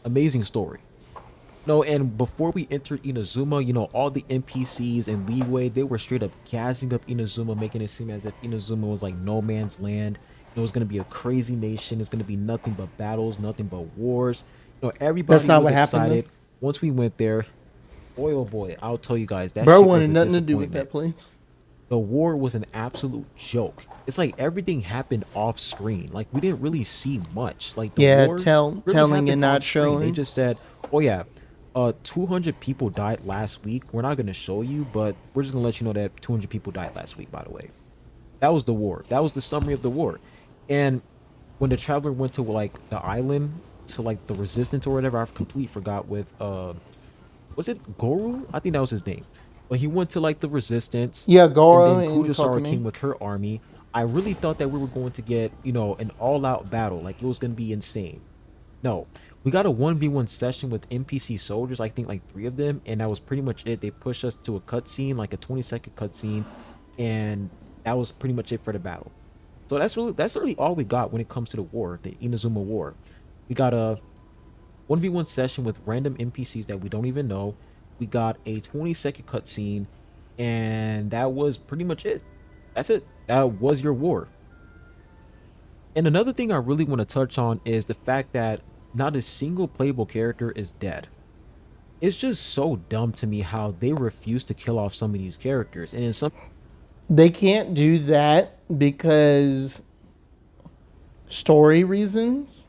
Amazing story. No, and before we entered Inazuma, all the NPCs and Leeway, they were straight up gassing up Inazuma, making it seem as if Inazuma was like no man's land. It was going to be a crazy nation. It's going to be nothing but battles, nothing but wars. Everybody That's not was what excited. happened, Once we went there, boy, oh boy, I'll tell you guys, that Bro shit was wanted a nothing to do with disappointment. that place. The war was an absolute joke. It's like everything happened off screen. Like we didn't really see much. Like the war really telling happened and not off screen. showing. They just said, "Oh yeah, 200 people died last week. We're not gonna show you, but we're just gonna let you know that 200 people died last week." By the way, that was the war. That was the summary of the war. And when the traveler went to like the island to like the resistance or whatever, I completely forgot with was it Goru? I think that was his name. But he went to like the resistance. Yeah, Goro and then and Kujisara Kokomi. came with her army. I really thought that we were going to get, an all-out battle. Like it was going to be insane. No, we got a 1v1 session with NPC soldiers. I think like 3 of them, and that was pretty much it. They pushed us to a cutscene, like a 20-second cutscene, and that was pretty much it for the battle. So that's really all we got when it comes to the war, the Inazuma War. We got a 1v1 session with random NPCs that we don't even know. We got a 20-second cutscene, And that was pretty much it. That's it. That was your war. And another thing I really want to touch on is the fact that not a single playable character is dead. It's just so dumb to me how they refuse to kill off some of these characters. And in some They can't do that because story reasons,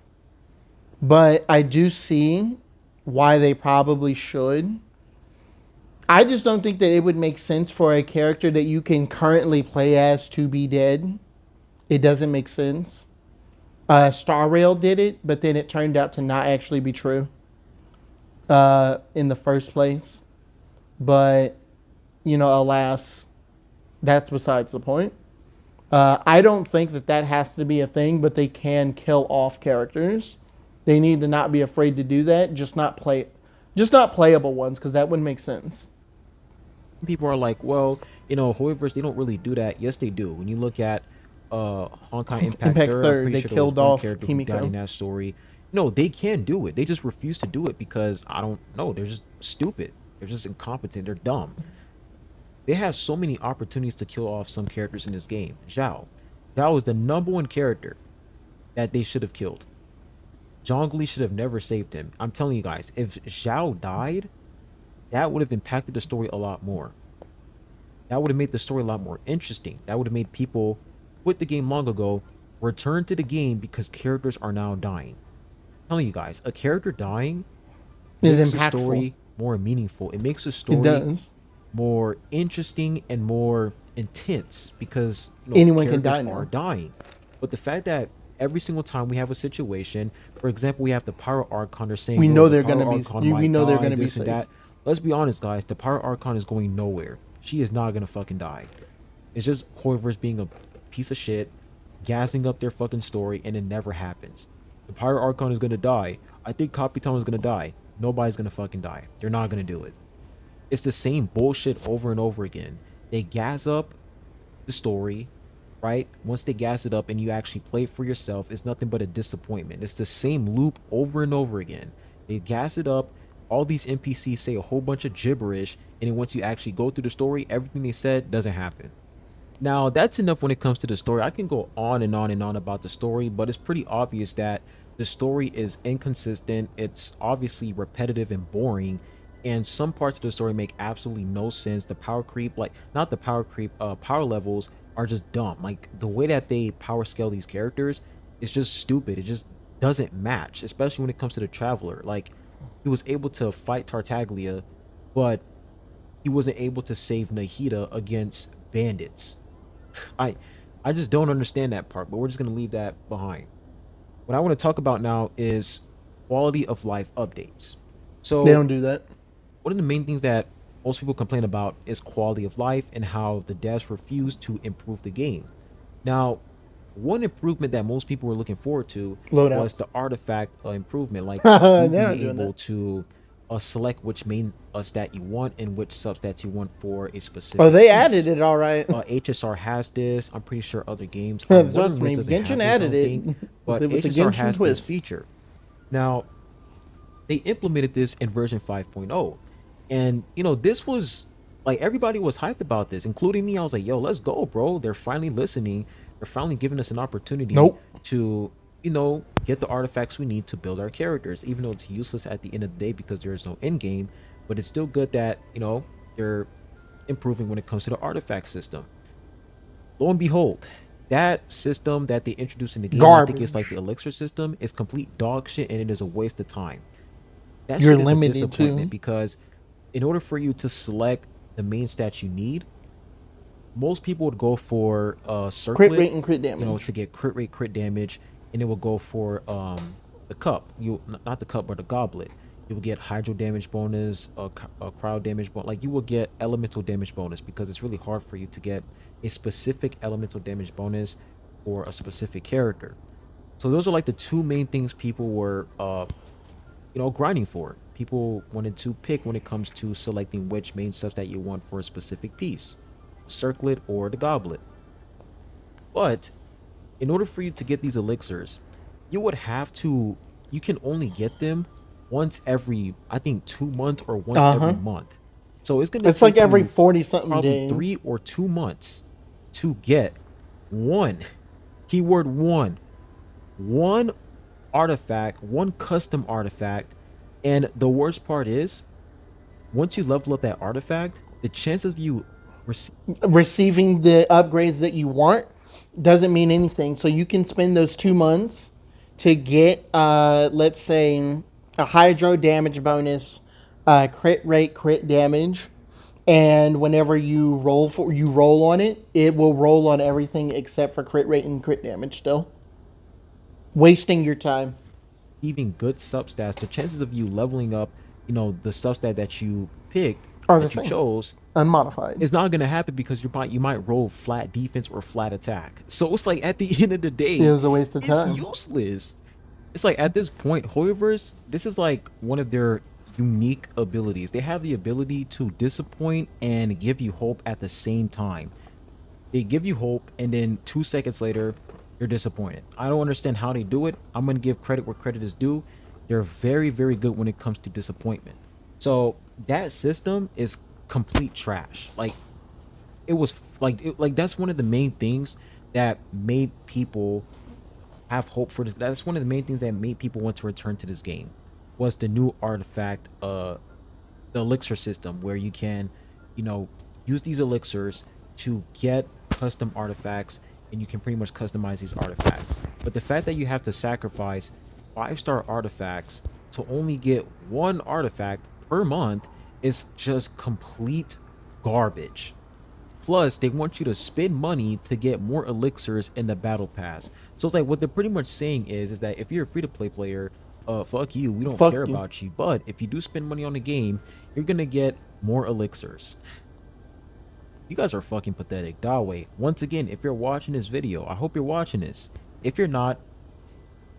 but I do see why they probably should. I just don't think that it would make sense for a character that you can currently play as to be dead. It doesn't make sense. Star Rail did it, but then it turned out to not actually be true in the first place. But, alas, that's besides the point. I don't think that that has to be a thing, but they can kill off characters. They need to not be afraid to do that. Just not playable ones, because that wouldn't make sense. people are like, well, Hoiverse, they don't really do that. Yes, they do. When you look at Honkai Impact Impact 3rd, I'm Third, pretty they sure there was killed one off character who died in Himiko. that story. No, they can do it. They just refuse to do it because I don't know. They're just stupid. They're just incompetent. They're dumb. They have so many opportunities to kill off some characters in this game. Zhao. Zhao is the number one character that they should have killed. Zhongli should have never saved him. I'm telling you guys, if Zhao died, that would have impacted the story a lot more. That would have made the story a lot more interesting. That would have made people quit the game long ago, return to the game because characters are now dying. I'm telling you guys, a character dying Is makes the impactful. story more meaningful. It makes the It story does. more interesting and more intense because Anyone can characters die are now. dying. But the fact that every single time we have a situation, for example, we have the Pyro Archon, they're saying, We yo, know the they're Pyro gonna be. Archon We might know they're die, gonna be this and safe. that. Let's be honest, guys, the Pyro Archon is going nowhere. She is not gonna fucking die. It's just Hoiverse being a piece of shit, gassing up their fucking story, and it never happens. The Pyro Archon is gonna die. I think Capitan is gonna die. Nobody's gonna fucking die. They're not gonna do it. It's the same bullshit over and over again. They gas up the story, right? Once they gas it up and you actually play it for yourself, it's nothing but a disappointment. It's the same loop over and over again. They gas it up. All these NPCs say a whole bunch of gibberish, and then once you actually go through the story, everything they said doesn't happen. Now, that's enough when it comes to the story. I can go on and on and on about the story, but it's pretty obvious that the story is inconsistent. It's obviously repetitive and boring, and some parts of the story make absolutely no sense. The power creep, like not the power creep, power levels are just dumb. Like the way that they power scale these characters is just stupid. It just doesn't match, especially when it comes to the Traveler. Like he was able to fight Tartaglia, but he wasn't able to save Nahida against bandits. I I just don't understand that part, but we're just gonna leave that behind. What I want to talk about now is quality of life updates. They So don't do that. one of the main things that most people complain about is quality of life and how the devs refuse to improve the game. Now, one improvement that most people were looking forward to was Loadouts. the artifact improvement, like They're you not being doing able that. to select which main stat you want and which substats you want for a Oh, specific they piece. added it all right. HSR has this. I'm pretty sure other games. Trust Wuthering me, Waves doesn't have Genshin this, I added don't it think, with but the HSR Genshin has this twist. feature. Now, they implemented this in version 5.0. And, this was like everybody was hyped about this, including me. I was like, yo, let's go, bro. They're finally listening. They're finally giving us an opportunity Nope. to, get the artifacts we need to build our characters, even though it's useless at the end of the day because there is no end game. But it's still good that, they're improving when it comes to the artifact system. Lo and behold, that system that they introduced in the game, I think it's like the Garbage. elixir system, is complete dog shit and it is a waste of time. That You're shit is a limited disappointment to because in order for you to select the main stats you need, most people would go for crit circlet, rate and crit to damage. get crit rate, crit damage, and it will go for the cup. Not the cup, but the goblet. You will get hydro damage bonus, a crowd damage bonus. Like you will get elemental damage bonus because it's really hard for you to get a specific elemental damage bonus for a specific character. So those are like the two main things people were grinding for. People wanted to pick when it comes to selecting which main stuff that you want for a specific piece, circlet or the goblet. But in order for you to get these elixirs, you would have to. You can only get them once every, I think, 2 months or once Uh every huh. month. So it's gonna It's like take every you 40 something probably days. 3 or 2 months to get one, keyword one artifact, one custom artifact. And the worst part is, once you level up that artifact, the chances of you Receiving the upgrades that you want doesn't mean anything. So you can spend those 2 months to get, let's say, a hydro damage bonus, crit rate, crit damage, and whenever you roll on it, it will roll on everything except for crit rate and crit damage. Still wasting your time. receiving good substats, the chances of you leveling up, the substat that you picked, Are the that you same, chose, unmodified. is not gonna happen because you might roll flat defense or flat attack. So it's like at the end of the It day, was a waste of it's time. useless. It's like at this point, Hoyoverse, this is like one of their unique abilities. They have the ability to disappoint and give you hope at the same time. They give you hope, and then 2 seconds later, you're disappointed. I don't understand how they do it. I'm gonna give credit where credit is due. They're very, very good when it comes to disappointment. So that system is complete trash. Like it was like that's one of the main things that made people have hope for this. That's one of the main things that made people want to return to this game, was the new artifact, the elixir system, where you can, you know, use these elixirs to get custom artifacts, and you can pretty much customize these artifacts. But the fact that you have to sacrifice 5-star artifacts to only get one artifact per month is just complete garbage. Plus, they want you to spend money to get more elixirs in the battle pass. So it's like what they're pretty much saying is that if you're a free-to-play player, fuck you, we don't care Fuck you. about you. But if you do spend money on the game, you're gonna get more elixirs. You guys are fucking pathetic. Dawei, once again, if you're watching this video, I hope you're watching this. If you're not,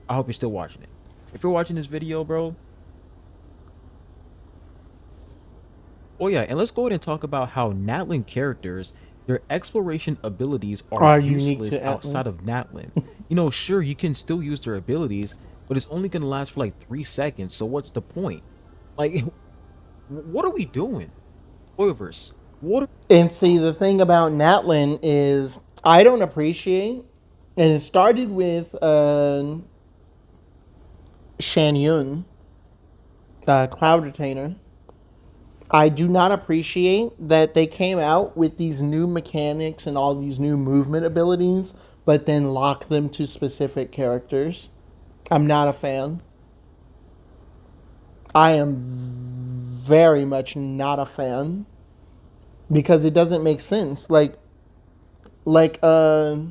I hope you're still watching it. If you're watching this video, bro. Oh yeah, and let's go ahead and talk about how Natlin characters, their exploration abilities are Are unique useless to outside Atlan. of Natlin. Sure, you can still use their abilities, but it's only gonna last for like 3 seconds. So what's the point? Like, what are we doing? Spoilerverse. And see, the thing about Natlin is I don't appreciate, and it started with Shan Yun, Cloud Retainer. I do not appreciate that they came out with these new mechanics and all these new movement abilities, but then lock them to specific characters. I'm not a fan. I am very much not a fan because it doesn't make sense. Like I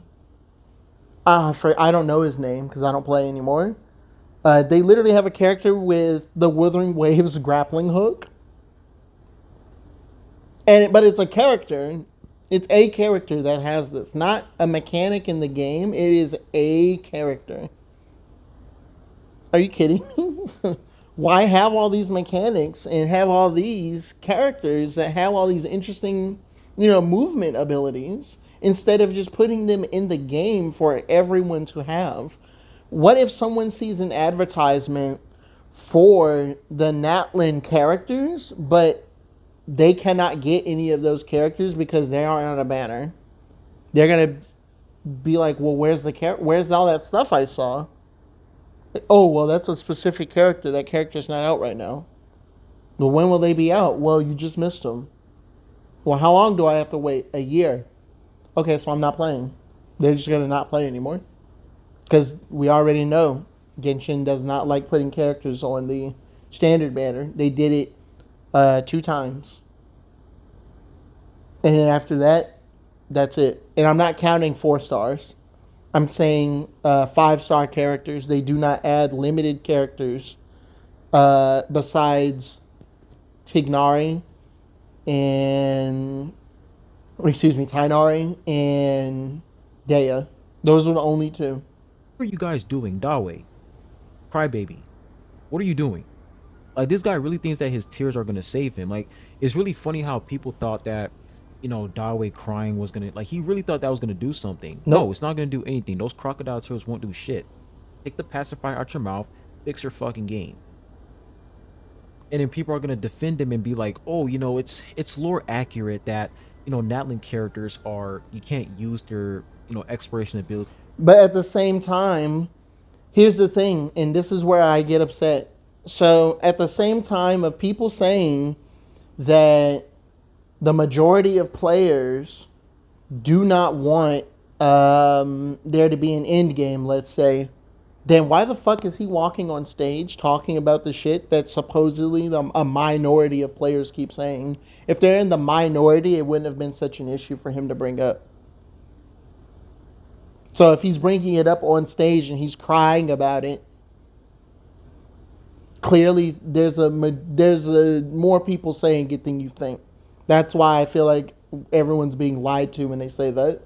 don't know his name because I don't play anymore. They literally have a character with the Wuthering Waves grappling hook, but it's a character. It's a character that has this, not a mechanic in the game. It is a character. Are you kidding me? Why have all these mechanics and have all these characters that have all these interesting, movement abilities instead of just putting them in the game for everyone to have? What if someone sees an advertisement for the Natlin characters, but they cannot get any of those characters because they aren't on a banner? They're gonna be like, "Well, where's all that stuff I saw?" Oh, well, that's a specific character. That character's not out right now. Well, when will they be out? Well, you just missed them. Well, how long do I have to wait? A year. Okay, so I'm not playing. They're just gonna not play anymore because we already know Genshin does not like putting characters on the standard banner. They did it 2 times, and then after that, that's it. And I'm not counting 4 stars. I'm saying 5-star characters. They do not add limited characters besides Tignari and Tainari and Dea. Those are the only two. What are you guys doing, Dawei? Crybaby. What are you doing? Like, this guy really thinks that his tears are gonna save him. Like, it's really funny how people thought that, Dawei crying was gonna, like, he really thought that was gonna do something. No, Nope. it's not gonna do anything. Those crocodile tears won't do shit. Take the pacifier out your mouth, fix your fucking game. And then people are gonna defend him and be like, oh, it's lore accurate that Natlan characters are you can't use their exploration ability. But at the same time, here's the thing, and this is where I get upset. So at the same time of people saying that the majority of players do not want there to be an end game, let's say, then why the fuck is he walking on stage talking about the shit that supposedly a minority of players keep saying? If they're in the minority, it wouldn't have been such an issue for him to bring up. So if he's bringing it up on stage and he's crying about it, clearly there's a more people saying it than you think. That's why I feel like everyone's being lied to when they say that.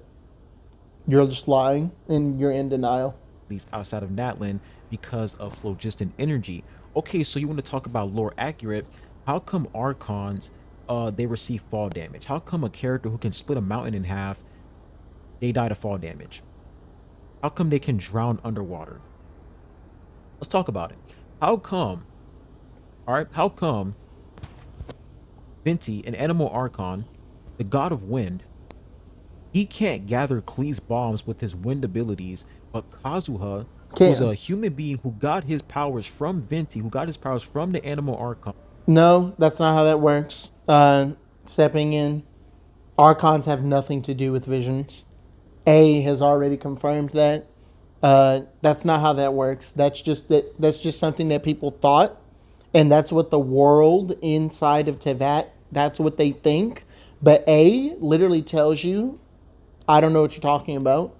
You're just lying and you're in denial. Least outside of Natlan, because of phlogiston energy. Okay, so you want to talk about lore accurate? How come Archons they receive fall damage? How come a character who can split a mountain in half they die to fall damage? How come they can drown underwater? Let's talk about it. How come? All right, how come Venti, an animal Archon, the god of wind, he can't gather Klee's bombs with his wind abilities, but Kazuha, who's Can. a human being who got his powers from Venti, who got his powers from the animal Archon. No, that's not how that works. Stepping in, Archons have nothing to do with visions. A has already confirmed that. That's not how that works. That's just something that people thought, and that's what the world inside of Tevat. That's what they think. But A literally tells you, I don't know what you're talking about,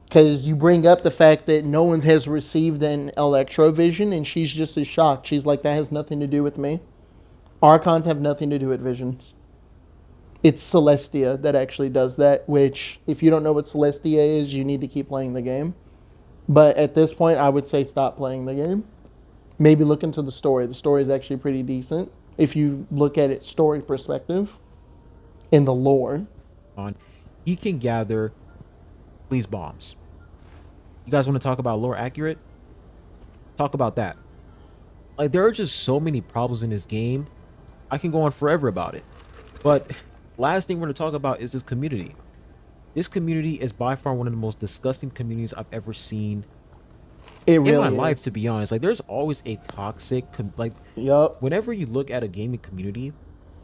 because you bring up the fact that no one has received an electrovision, and she's just as shocked. She's like, that has nothing to do with me. Archons have nothing to do with visions. It's Celestia that actually does that, which, if you don't know what Celestia is, you need to keep playing the game. But at this point, I would say stop playing the game. Maybe look into the story. The story is actually pretty decent if you look at it story perspective in the lore. He can gather Klee's bombs. You guys want to talk about lore accurate? Talk about that. Like, there are just so many problems in this game. I can go on forever about it. But last thing we're going to talk about is this community. This community is by far one of the most disgusting communities I've ever seen It in my really life, is. to be honest. Like, there's always a toxic, like, Yup. whenever you look at a gaming community,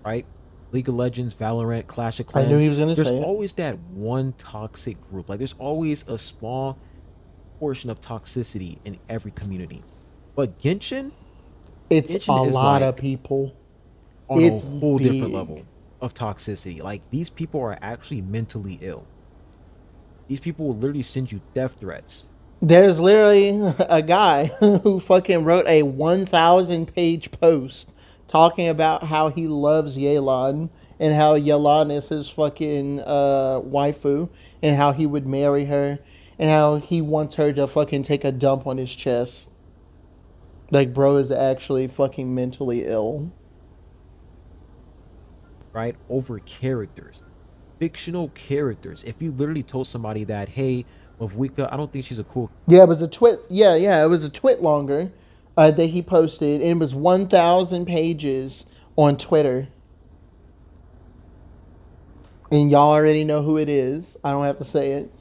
right? League of Legends, Valorant, Clash of I Clans, knew he was gonna there's say it. always that one toxic group. Like, there's always a small portion of toxicity in every community. But It's Genshin a is lot of like people. on a It's whole different level big. of toxicity. Like, these people are actually mentally ill. These people will literally send you death threats. There's literally a guy who fucking wrote a 1,000 page post talking about how he loves Yelan and how Yelan is his fucking waifu and how he would marry her and how he wants her to fucking take a dump on his chest. Like, bro is actually fucking mentally ill. Right, over characters, fictional characters. If you literally told somebody that, hey, Mavwika, I don't think she's a cool. Yeah, it was a twit. Yeah, it was a twit longer that he posted, and it was 1,000 pages on Twitter. And y'all already know who it is. I don't have to say it.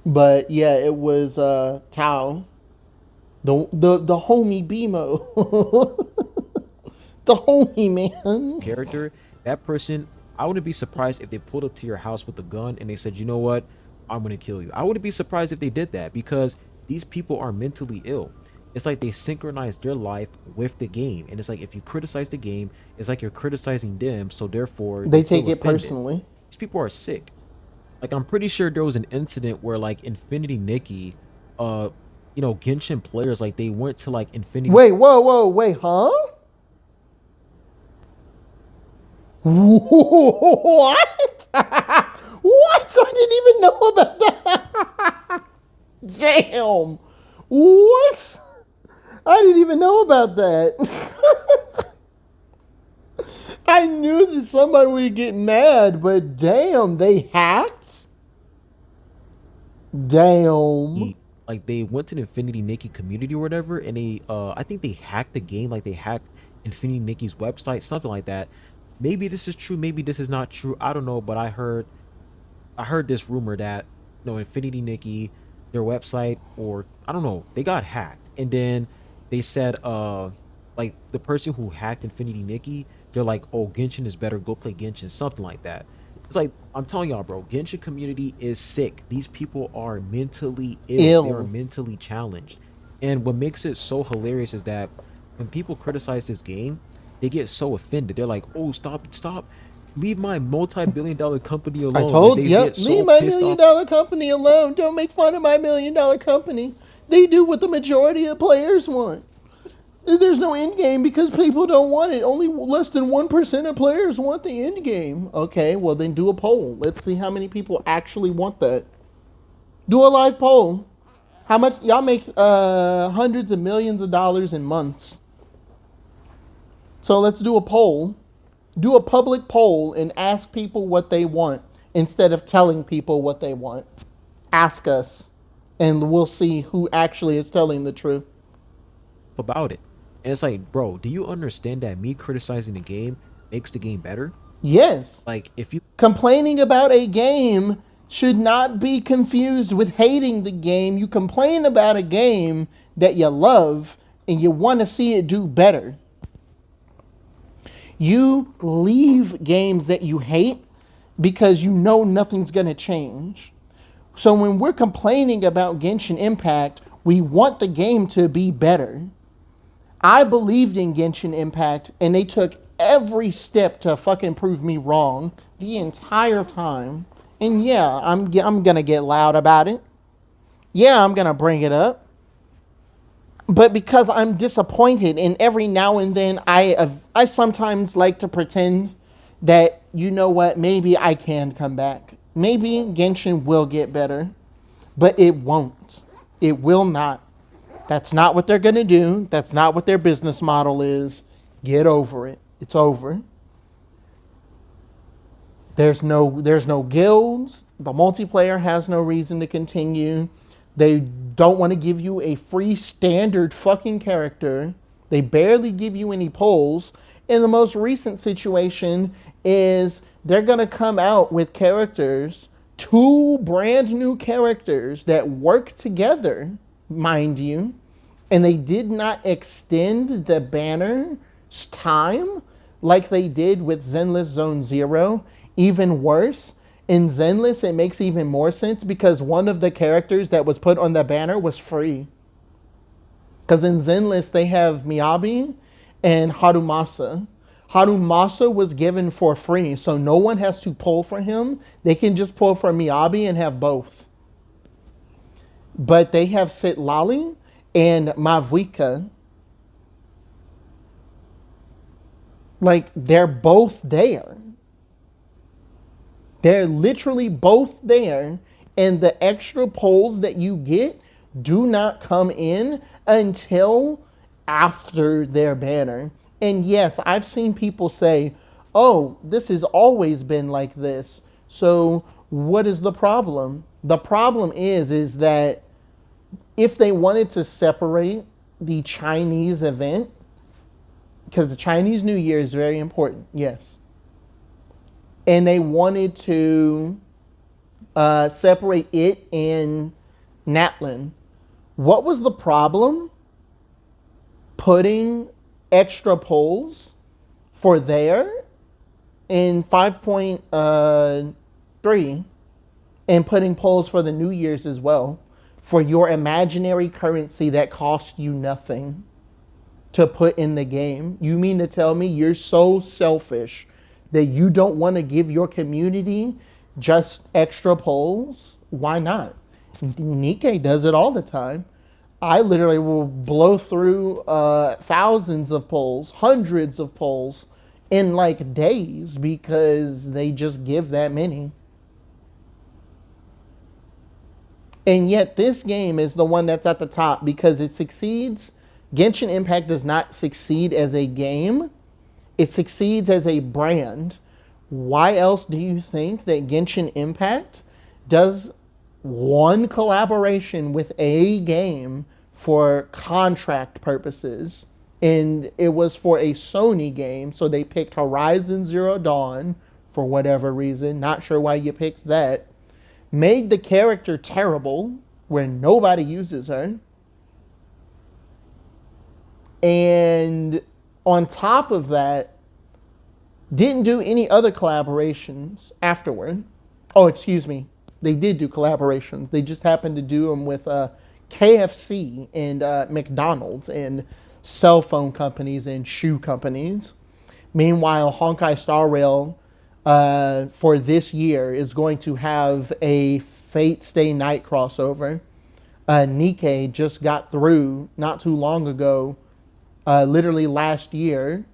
But yeah, it was Tao, the homie BMO, the homie man. Character, that person, I wouldn't be surprised if they pulled up to your house with a gun and they said, you know what, I'm gonna kill you. I wouldn't be surprised if they did that, because these people are mentally ill. It's like they synchronize their life with the game, and it's like if you criticize the game, it's like you're criticizing them, so therefore They feel take it offended. personally. These people are sick. Like, I'm pretty sure there was an incident where, like, Infinity Nikki, Genshin players, like, they went to like Infinity. Wait, whoa, wait, huh? What? What? I didn't even know about that. Damn. What? I didn't even know about that. I knew that somebody would get mad, but damn, they hacked? Damn. like they went to the Infinity Nikki community or whatever, and they I think they hacked the game, like they hacked Infinity Nikki's website, something like that. Maybe this is true, maybe this is not true. I don't know, but I heard this rumor that Infinity Nikki, their website, or I don't know, they got hacked. And then they said like the person who hacked Infinity Nikki, they're like, "Oh, Genshin is better, go play Genshin," something like that. It's like I'm telling y'all, bro, Genshin community is sick. These people are mentally ill. They are Ill. mentally challenged. And what makes it so hilarious is that when people criticize this game, they get so offended. They're like, "Oh, stop, leave my multi-billion-dollar company I alone." Like told, they yep, get leave so my pissed million off. dollar company alone. Don't make fun of my $1 million company. They do what the majority of players want. There's no end game because people don't want it. Only less than 1% of players want the end game. Okay, well then do a poll. Let's see how many people actually want that. Do a live poll. How much y'all make hundreds of millions of dollars in months. So let's do a poll. Do a public poll and ask people what they want instead of telling people what they want. Ask us and we'll see who actually is telling the truth. About it. And it's like, bro, do you understand that me criticizing the game makes the game better? Yes. Like, if you Complaining about a game should not be confused with hating the game. You complain about a game that you love and you want to see it do better. You leave games that you hate because you know nothing's going to change. So when we're complaining about Genshin Impact, we want the game to be better. I believed in Genshin Impact, and they took every step to fucking prove me wrong the entire time. And yeah, I'm gonna get loud about it. Yeah, I'm gonna bring it up. But because I'm disappointed, and every now and then I sometimes like to pretend that, you know what, maybe I can come back. Maybe Genshin will get better, but it won't. It will not. That's not what they're going to do. That's not what their business model is. Get over it. It's over. There's no guilds. The multiplayer has no reason to continue. They don't want to give you a free standard fucking character. They barely give you any polls. And the most recent situation is they're going to come out with characters, two brand new characters that work together, mind you, and they did not extend the banner's time like they did with Zenless Zone Zero. Even worse, in Zenless, it makes even more sense because one of the characters that was put on the banner was free. Because in Zenless, they have Miyabi and Harumasa. Harumasa was given for free, so no one has to pull for him. They can just pull for Miyabi and have both. But they have Sitlali and Mavuika. Like, they're both there. They're literally both there, and the extra polls that you get do not come in until after their banner. And yes, I've seen people say, "Oh, this has always been like this. So what is the problem?" The problem is that if they wanted to separate the Chinese event, because the Chinese New Year is very important, yes, and they wanted to separate it in Natlan. What was the problem? Putting extra polls for there in 5.3 and putting polls for the New Year's as well for your imaginary currency that costs you nothing to put in the game. You mean to tell me you're so selfish that you don't want to give your community just extra polls? Why not? Nikkei does it all the time. I literally will blow through thousands of polls, hundreds of polls in like days because they just give that many. And yet this game is the one that's at the top because it succeeds. Genshin Impact does not succeed as a game. It succeeds as a brand. Why else do you think that Genshin Impact does one collaboration with a game for contract purposes, and it was for a Sony game. So they picked Horizon Zero Dawn for whatever reason. Not sure why you picked that. Made the character terrible, where nobody uses her. And on top of that, didn't do any other collaborations afterward. Oh, excuse me. They did do collaborations. They just happened to do them with KFC and McDonald's and cell phone companies and shoe companies. Meanwhile, Honkai Star Rail for this year is going to have a Fate Stay Night crossover. Nikkei just got through not too long ago, literally last year,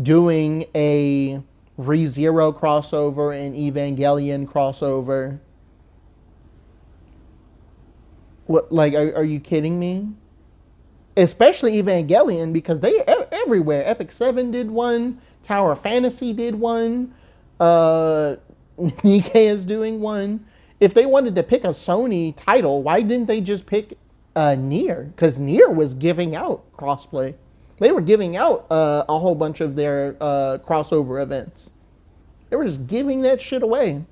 doing a ReZero crossover and Evangelion crossover. What, like, are you kidding me? Especially Evangelion, because they everywhere. Epic 7 did one, Tower of Fantasy did one, Nikkei is doing one. If they wanted to pick a Sony title, why didn't they just pick Nier? Because Nier was giving out crossplay. They were giving out a whole bunch of their crossover events. They were just giving that shit away.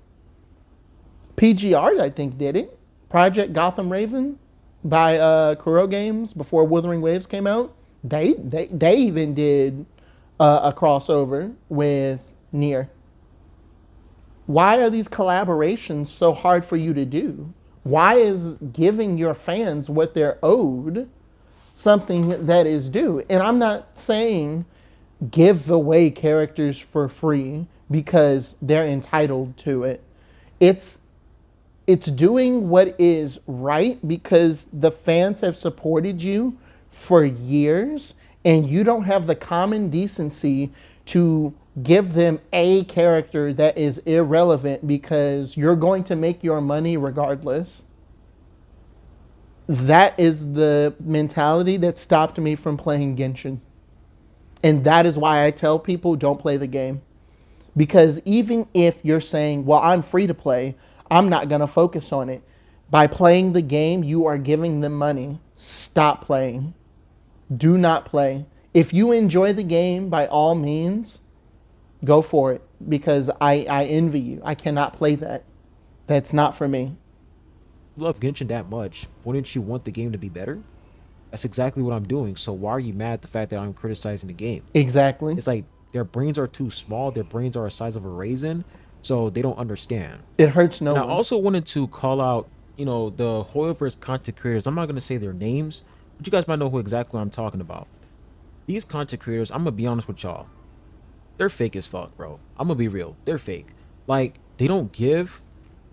PGR, I think, did it. Project Gotham Raven by Kuro Games before Wuthering Waves came out. They even did a crossover with Nier. Why are these collaborations so hard for you to do? Why is giving your fans what they're owed something that is due? And I'm not saying give away characters for free because they're entitled to it. It's doing what is right because the fans have supported you for years and you don't have the common decency to give them a character that is irrelevant because you're going to make your money regardless. That is the mentality that stopped me from playing Genshin. And that is why I tell people don't play the game. Because even if you're saying, well, I'm free to play, I'm not going to focus on it. By playing the game, you are giving them money. Stop playing. Do not play. If you enjoy the game, by all means, go for it. Because I envy you. I cannot play that. That's not for me. Love Genshin that much, wouldn't you want the game to be better? That's exactly what I'm doing. So why are you mad at the fact that I'm criticizing the game? Exactly. It's like their brains are too small. Their brains are the size of a raisin, so they don't understand. It hurts no And one. I also wanted to call out, the Hoyoverse content creators. I'm not going to say their names, but you guys might know who exactly I'm talking about. These content creators, I'm going to be honest with y'all. They're fake as fuck, bro. I'm going to be real. They're fake. Like, they don't give.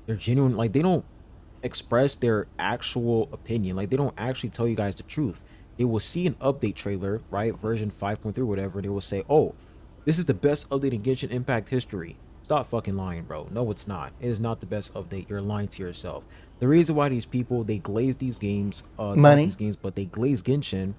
They're genuine. Like, they don't express their actual opinion. Like, they don't actually tell you guys the truth. They will see an update trailer, right? Version 5.3, whatever. They will say, oh, this is the best update in Genshin Impact history. Stop fucking lying, bro. No, it's not. It is not the best update. You're lying to yourself. The reason why these people, they glaze these games, not Money. these games, but they glaze Genshin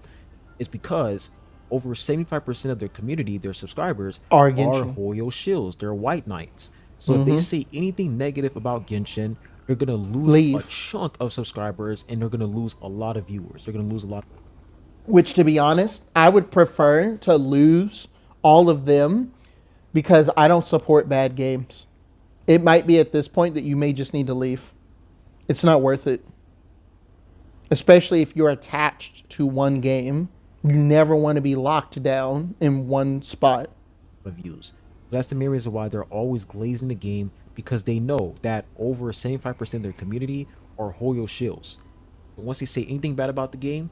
is because over 75% of their community, their subscribers, Are are Genshin. Hoyo shills. They're white knights. So if they say anything negative about Genshin, they're going to lose a Leave. chunk of subscribers and they're going to lose a lot of viewers. They're going to lose a lot. Which, to be honest, I would prefer to lose all of them because I don't support bad games. It might be at this point that you may just need to leave. It's not worth it. Especially if you're attached to one game. You never want to be locked down in one spot. Of views. That's the main reason why they're always glazing the game, because they know that over 75% of their community are Hoyo shills. So once they say anything bad about the game,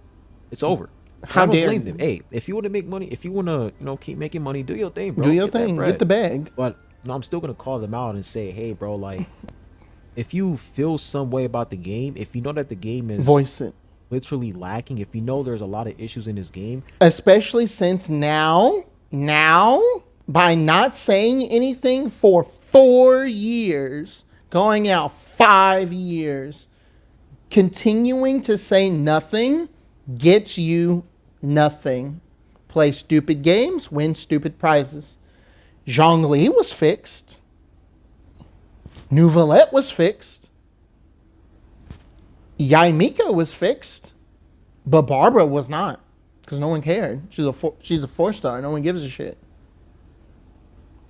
it's over. How I don't dare blame you. them. Hey, if you want to make money, if you want to, keep making money, do your thing, bro. Do your Get that thing. bread. Get the bag. But I'm still gonna call them out and say, hey, bro, like, if you feel some way about the game, if you know that the game is Voice it. literally lacking, if you know there's a lot of issues in this game, Especially since now, by not saying anything for 4 years, going out 5 years, continuing to say nothing gets you nothing. Play stupid games, win stupid prizes. Zhongli was fixed. Nouvelette was fixed. Yaimika was fixed, but Barbara was not because no one cared. She's a 4-star. No one gives a shit.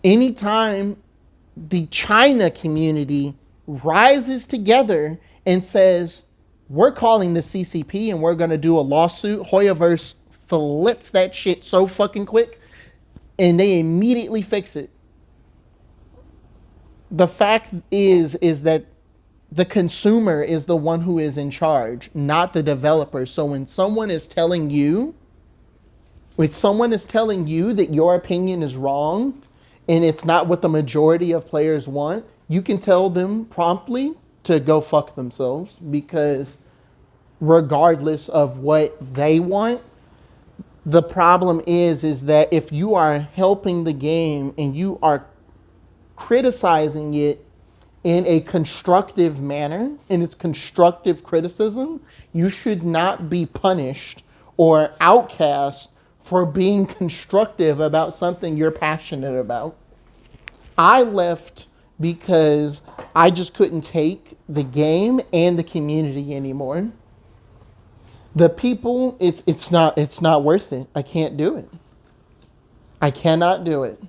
Anytime the China community rises together and says, we're calling the CCP and we're going to do a lawsuit, Hoyoverse flips that shit so fucking quick and they immediately fix it. The fact is that the consumer is the one who is in charge, not the developer. So when someone is telling you that your opinion is wrong and it's not what the majority of players want, you can tell them promptly to go fuck themselves, because regardless of what they want, the problem is that if you are helping the game and you are criticizing it in a constructive manner, and it's constructive criticism, you should not be punished or outcast for being constructive about something you're passionate about. I left because I just couldn't take the game and the community anymore. The people, it's not worth it. I can't do it. I cannot do it.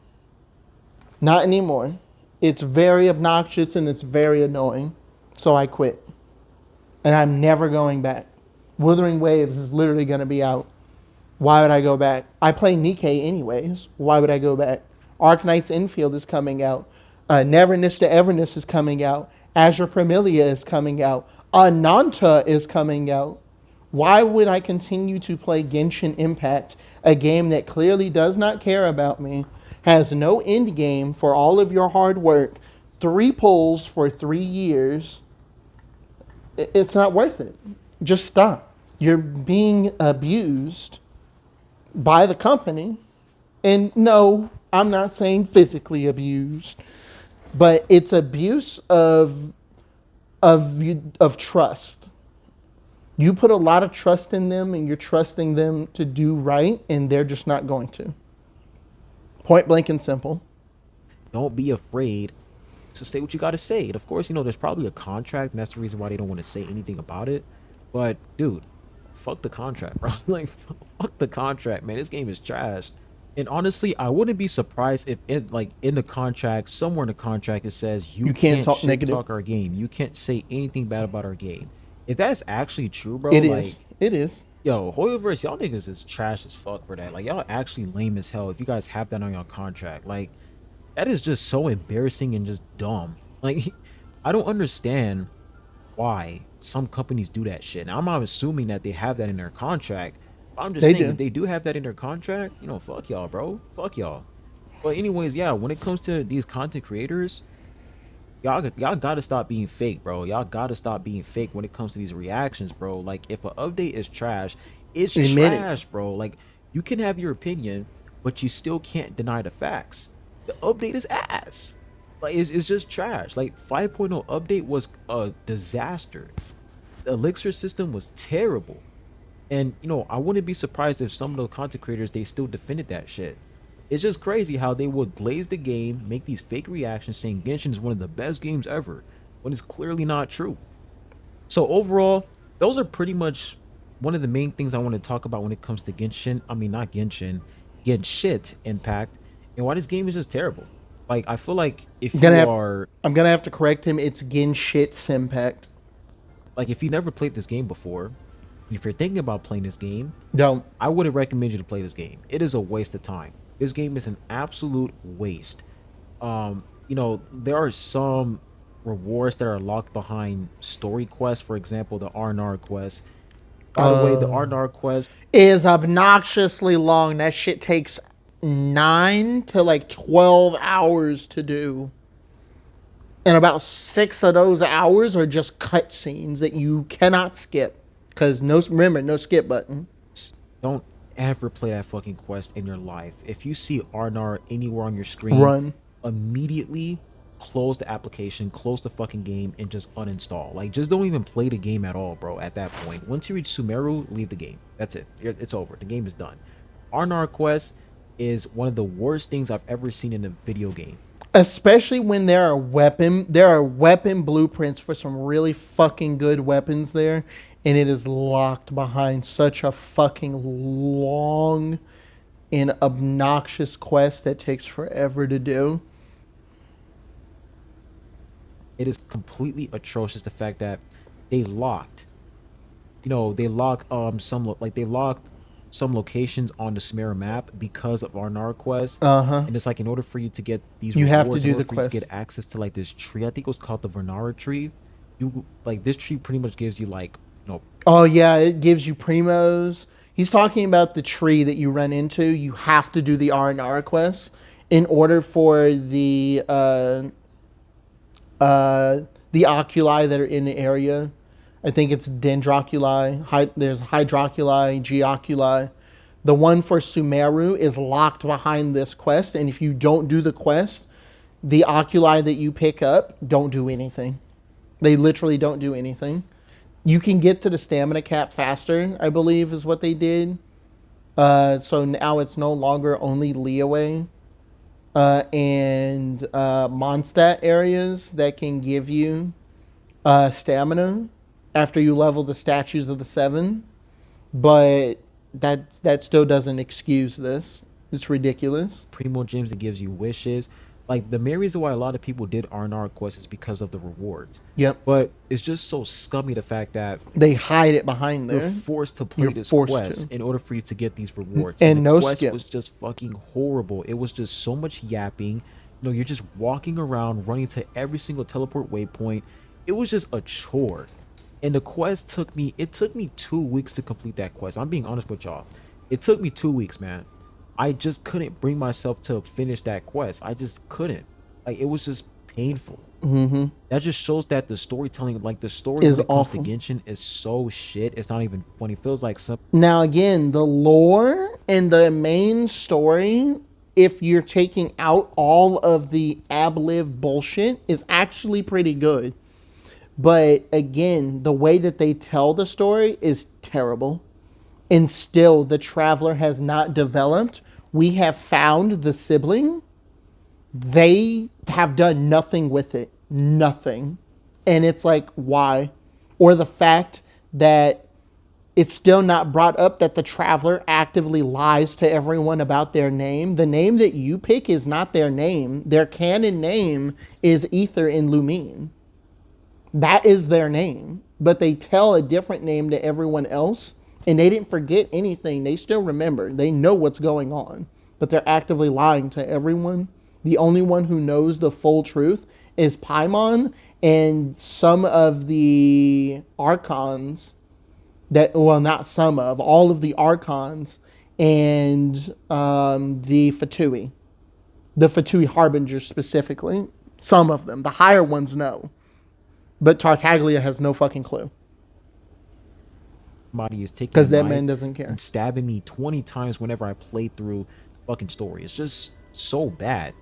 Not anymore. It's very obnoxious and it's very annoying. So I quit. And I'm never going back. Wuthering Waves is literally going to be out. Why would I go back? I play Nikkei anyways. Why would I go back? Arknight's Infield is coming out. Neverness to Everness is coming out. Azure Premilia is coming out. Ananta is coming out. Why would I continue to play Genshin Impact, a game that clearly does not care about me, has no end game for all of your hard work, 3 pulls for 3 years? It's not worth it. Just stop. You're being abused by the company. And no, I'm not saying physically abused, but it's abuse of trust. You put a lot of trust in them and you're trusting them to do right, and they're just not going to. Point blank and simple. Don't be afraid to say what you got to say. And of course, there's probably a contract, and that's the reason why they don't want to say anything about it. But dude, fuck the contract, bro. Like, fuck the contract, man. This game is trash. And honestly, I wouldn't be surprised if in the contract, somewhere in the contract, it says you can't talk shit negative. talk our game. You can't say anything bad about our game. If that's actually true, bro, It is. Yo, Hoyoverse, y'all niggas is trash as fuck for that. Like, y'all actually lame as hell if you guys have that on your contract. Like, that is just so embarrassing and just dumb. Like, I don't understand why some companies do that shit. Now, I'm not assuming that they have that in their contract. I'm just saying, if they do have that in their contract, fuck y'all, bro. Fuck y'all. But anyways, yeah, when it comes to these content creators, y'all gotta stop being fake, bro. Y'all gotta stop being fake when it comes to these reactions, bro. Like, if an update is trash, it's trash, bro. Like, you can have your opinion, but you still can't deny the facts. The update is ass. Like, it's just trash. Like, 5.0 update was a disaster. The elixir system was terrible. And I wouldn't be surprised if some of the content creators, they still defended that shit. It's just crazy how they would glaze the game, make these fake reactions saying Genshin is one of the best games ever, when it's clearly not true. So overall, those are pretty much one of the main things I want to talk about when it comes to Genshin. I mean, not Genshin, Genshin Impact, and why this game is just terrible. Like, I feel like if I'm gonna have to correct him. It's Genshin Impact. Like, if you never played this game before, if you're thinking about playing this game, don't. I wouldn't recommend you to play this game. It is a waste of time. This game is an absolute waste. There are some rewards that are locked behind story quests. For example, the R&R quest. By the way, the R&R quest is obnoxiously long. That shit takes 9 to 12 hours to do. And about 6 of those hours are just cutscenes that you cannot skip. Because no skip button. Don't ever play that fucking quest in your life. If you see R&R anywhere on your screen, run. Immediately close the application, close the fucking game, and just uninstall. Like, just don't even play the game at all, bro, at that point. Once you reach Sumeru, leave the game. That's it. It's over. The game is done. R&R quest is one of the worst things I've ever seen in a video game. Especially when there are weapon blueprints for some really fucking good weapons there, and it is locked behind such a fucking long and obnoxious quest that takes forever to do. It is completely atrocious the fact that they locked, they locked they locked some locations on the Samara map because of our Narquest. Uh-huh. And it's like in order for you to get these You have to rewards, in do order the for you to get quest. access to like this tree, I think it was called the Vernara tree. You like this tree pretty much gives you like, Oh yeah, it gives you primos. He's talking about the tree that you run into. You have to do the R&R quest in order for the oculi that are in the area. I think it's dendroculi. There's hydroculi, geoculi. The one for Sumeru is locked behind this quest, and if you don't do the quest, the oculi that you pick up don't do anything. They literally don't do anything. You can get to the stamina cap faster, I believe, is what they did. So now it's no longer only Leeway and Mondstadt areas that can give you stamina after you level the statues of the seven, but that still doesn't excuse this. It's ridiculous. primo gems. It gives you wishes. Like the main reason why a lot of people did R&R quests is because of the rewards. Yep, But it's just so scummy the fact that they hide it behind you're there. forced to play You're this forced quest to. in order for you to get these rewards. And the no quest skip. was just fucking horrible. It was just so much yapping. You're just walking around, running to every single teleport waypoint. It was just a chore. And the quest it took me 2 weeks to complete that quest. I'm being honest with y'all. It took me 2 weeks, man. I just couldn't bring myself to finish that quest. I just couldn't. Like, it was just painful. That just shows that the storytelling, like the story Is when it comes to awful. Genshin, is so shit. It's not even funny. It feels like some Now, again, the lore and the main story, if you're taking out all of the ab-live bullshit, is actually pretty good. But again, the way that they tell the story is terrible. And still, the traveler has not developed. We have found the sibling. They have done nothing with it. Nothing. And it's like, why? Or the fact that it's still not brought up that the traveler actively lies to everyone about their name. The name that you pick is not their name. Their canon name is Ether in Lumine. That is their name. But they tell a different name to everyone else, and they didn't forget anything. They still remember. They know what's going on. But they're actively lying to everyone. The only one who knows the full truth is Paimon and some of the Archons not some of, all of the Archons and the Fatui Harbingers specifically. Some of them. The higher ones know. But Tartaglia has no fucking clue. somebody is taking a Because that knife man doesn't care. and stabbing me 20 times whenever I play through the fucking story. It's just so bad.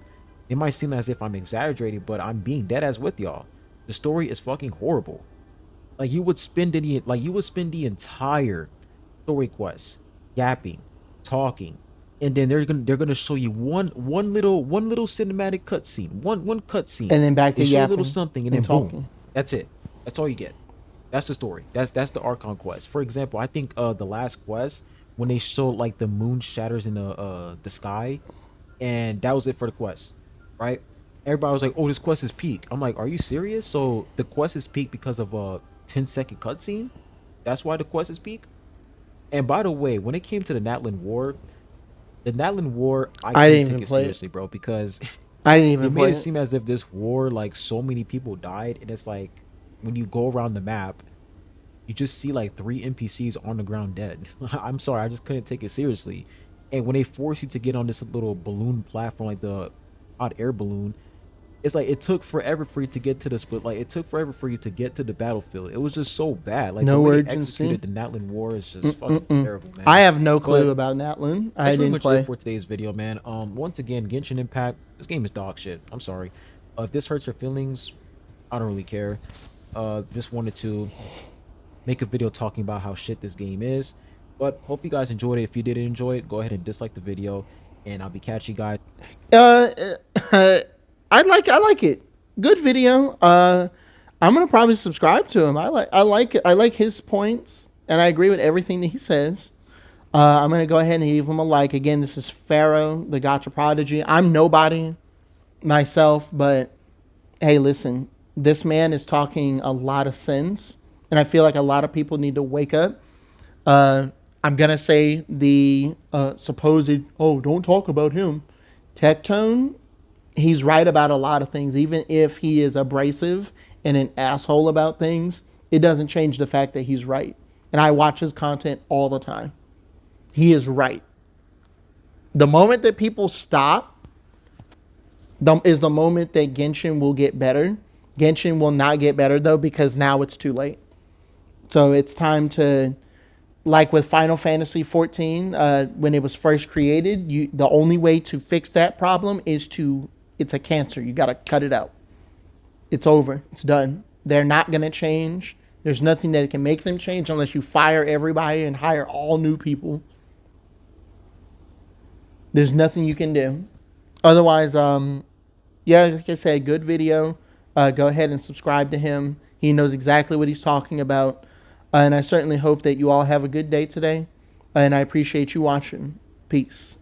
It might seem as if I'm exaggerating, but I'm being dead ass with y'all. The story is fucking horrible. Like you would spend the entire story quest yapping, talking, and then they're gonna show you one little cinematic cutscene, one cutscene, And then back to they show you a yapping little something, and then and boom, talking. that's it. That's all you get. That's the story. That's the Archon quest. For example, I think the last quest when they showed like the moon shatters in the sky, and that was it for the quest, right? Everybody was like, "Oh, this quest is peak." I'm like, "Are you serious?" So the quest is peak because of a 10-second cutscene. That's why the quest is peak. And by the way, when it came to the Natlan War, I I couldn't didn't take even it play it. seriously, bro, because I didn't it even made play it it. seem as if this war, like so many people died, and it's like when you go around the map, you just see like 3 NPCs on the ground dead. I'm sorry, I just couldn't take it seriously. And when they force you to get on this little balloon platform, like the hot air balloon, it's like it took forever for you to get to the split. Like it took forever for you to get to the battlefield. It was just so bad. Like the No way they urgency. executed the Natlan War is just fucking terrible, man. I have no clue But about Natlan. I that's really didn't much play. it for today's video, man. Once again, Genshin Impact. This game is dog shit. I'm sorry. If this hurts your feelings, I don't really care. Just wanted to make a video talking about how shit this game is. But hope you guys enjoyed it. If you didn't enjoy it, go ahead and dislike the video, and I'll be catching you guys. Uh, I like it. Good video. I'm gonna probably subscribe to him. I like his points, and I agree with everything that he says. I'm gonna go ahead and leave him a like. Again, this is Pharaoh, the Gotcha Prodigy. I'm nobody myself, but hey, listen, this man is talking a lot of sense, and I feel like a lot of people need to wake up. I'm gonna say the supposed don't talk about him. Tectone, he's right about a lot of things, even if he is abrasive and an asshole about things. It doesn't change the fact that he's right, and I watch his content all the time. He is right. The moment that people stop is the moment that Genshin will get better. Genshin will not get better though because now it's too late. So it's time to, like with Final Fantasy 14, when it was first created, the only way to fix that problem is it's a cancer. You got to cut it out. It's over. It's done. They're not going to change. There's nothing that can make them change unless you fire everybody and hire all new people. There's nothing you can do. Otherwise, yeah, like I said, good video. Go ahead and subscribe to him. He knows exactly what he's talking about. And I certainly hope that you all have a good day today. And I appreciate you watching. Peace.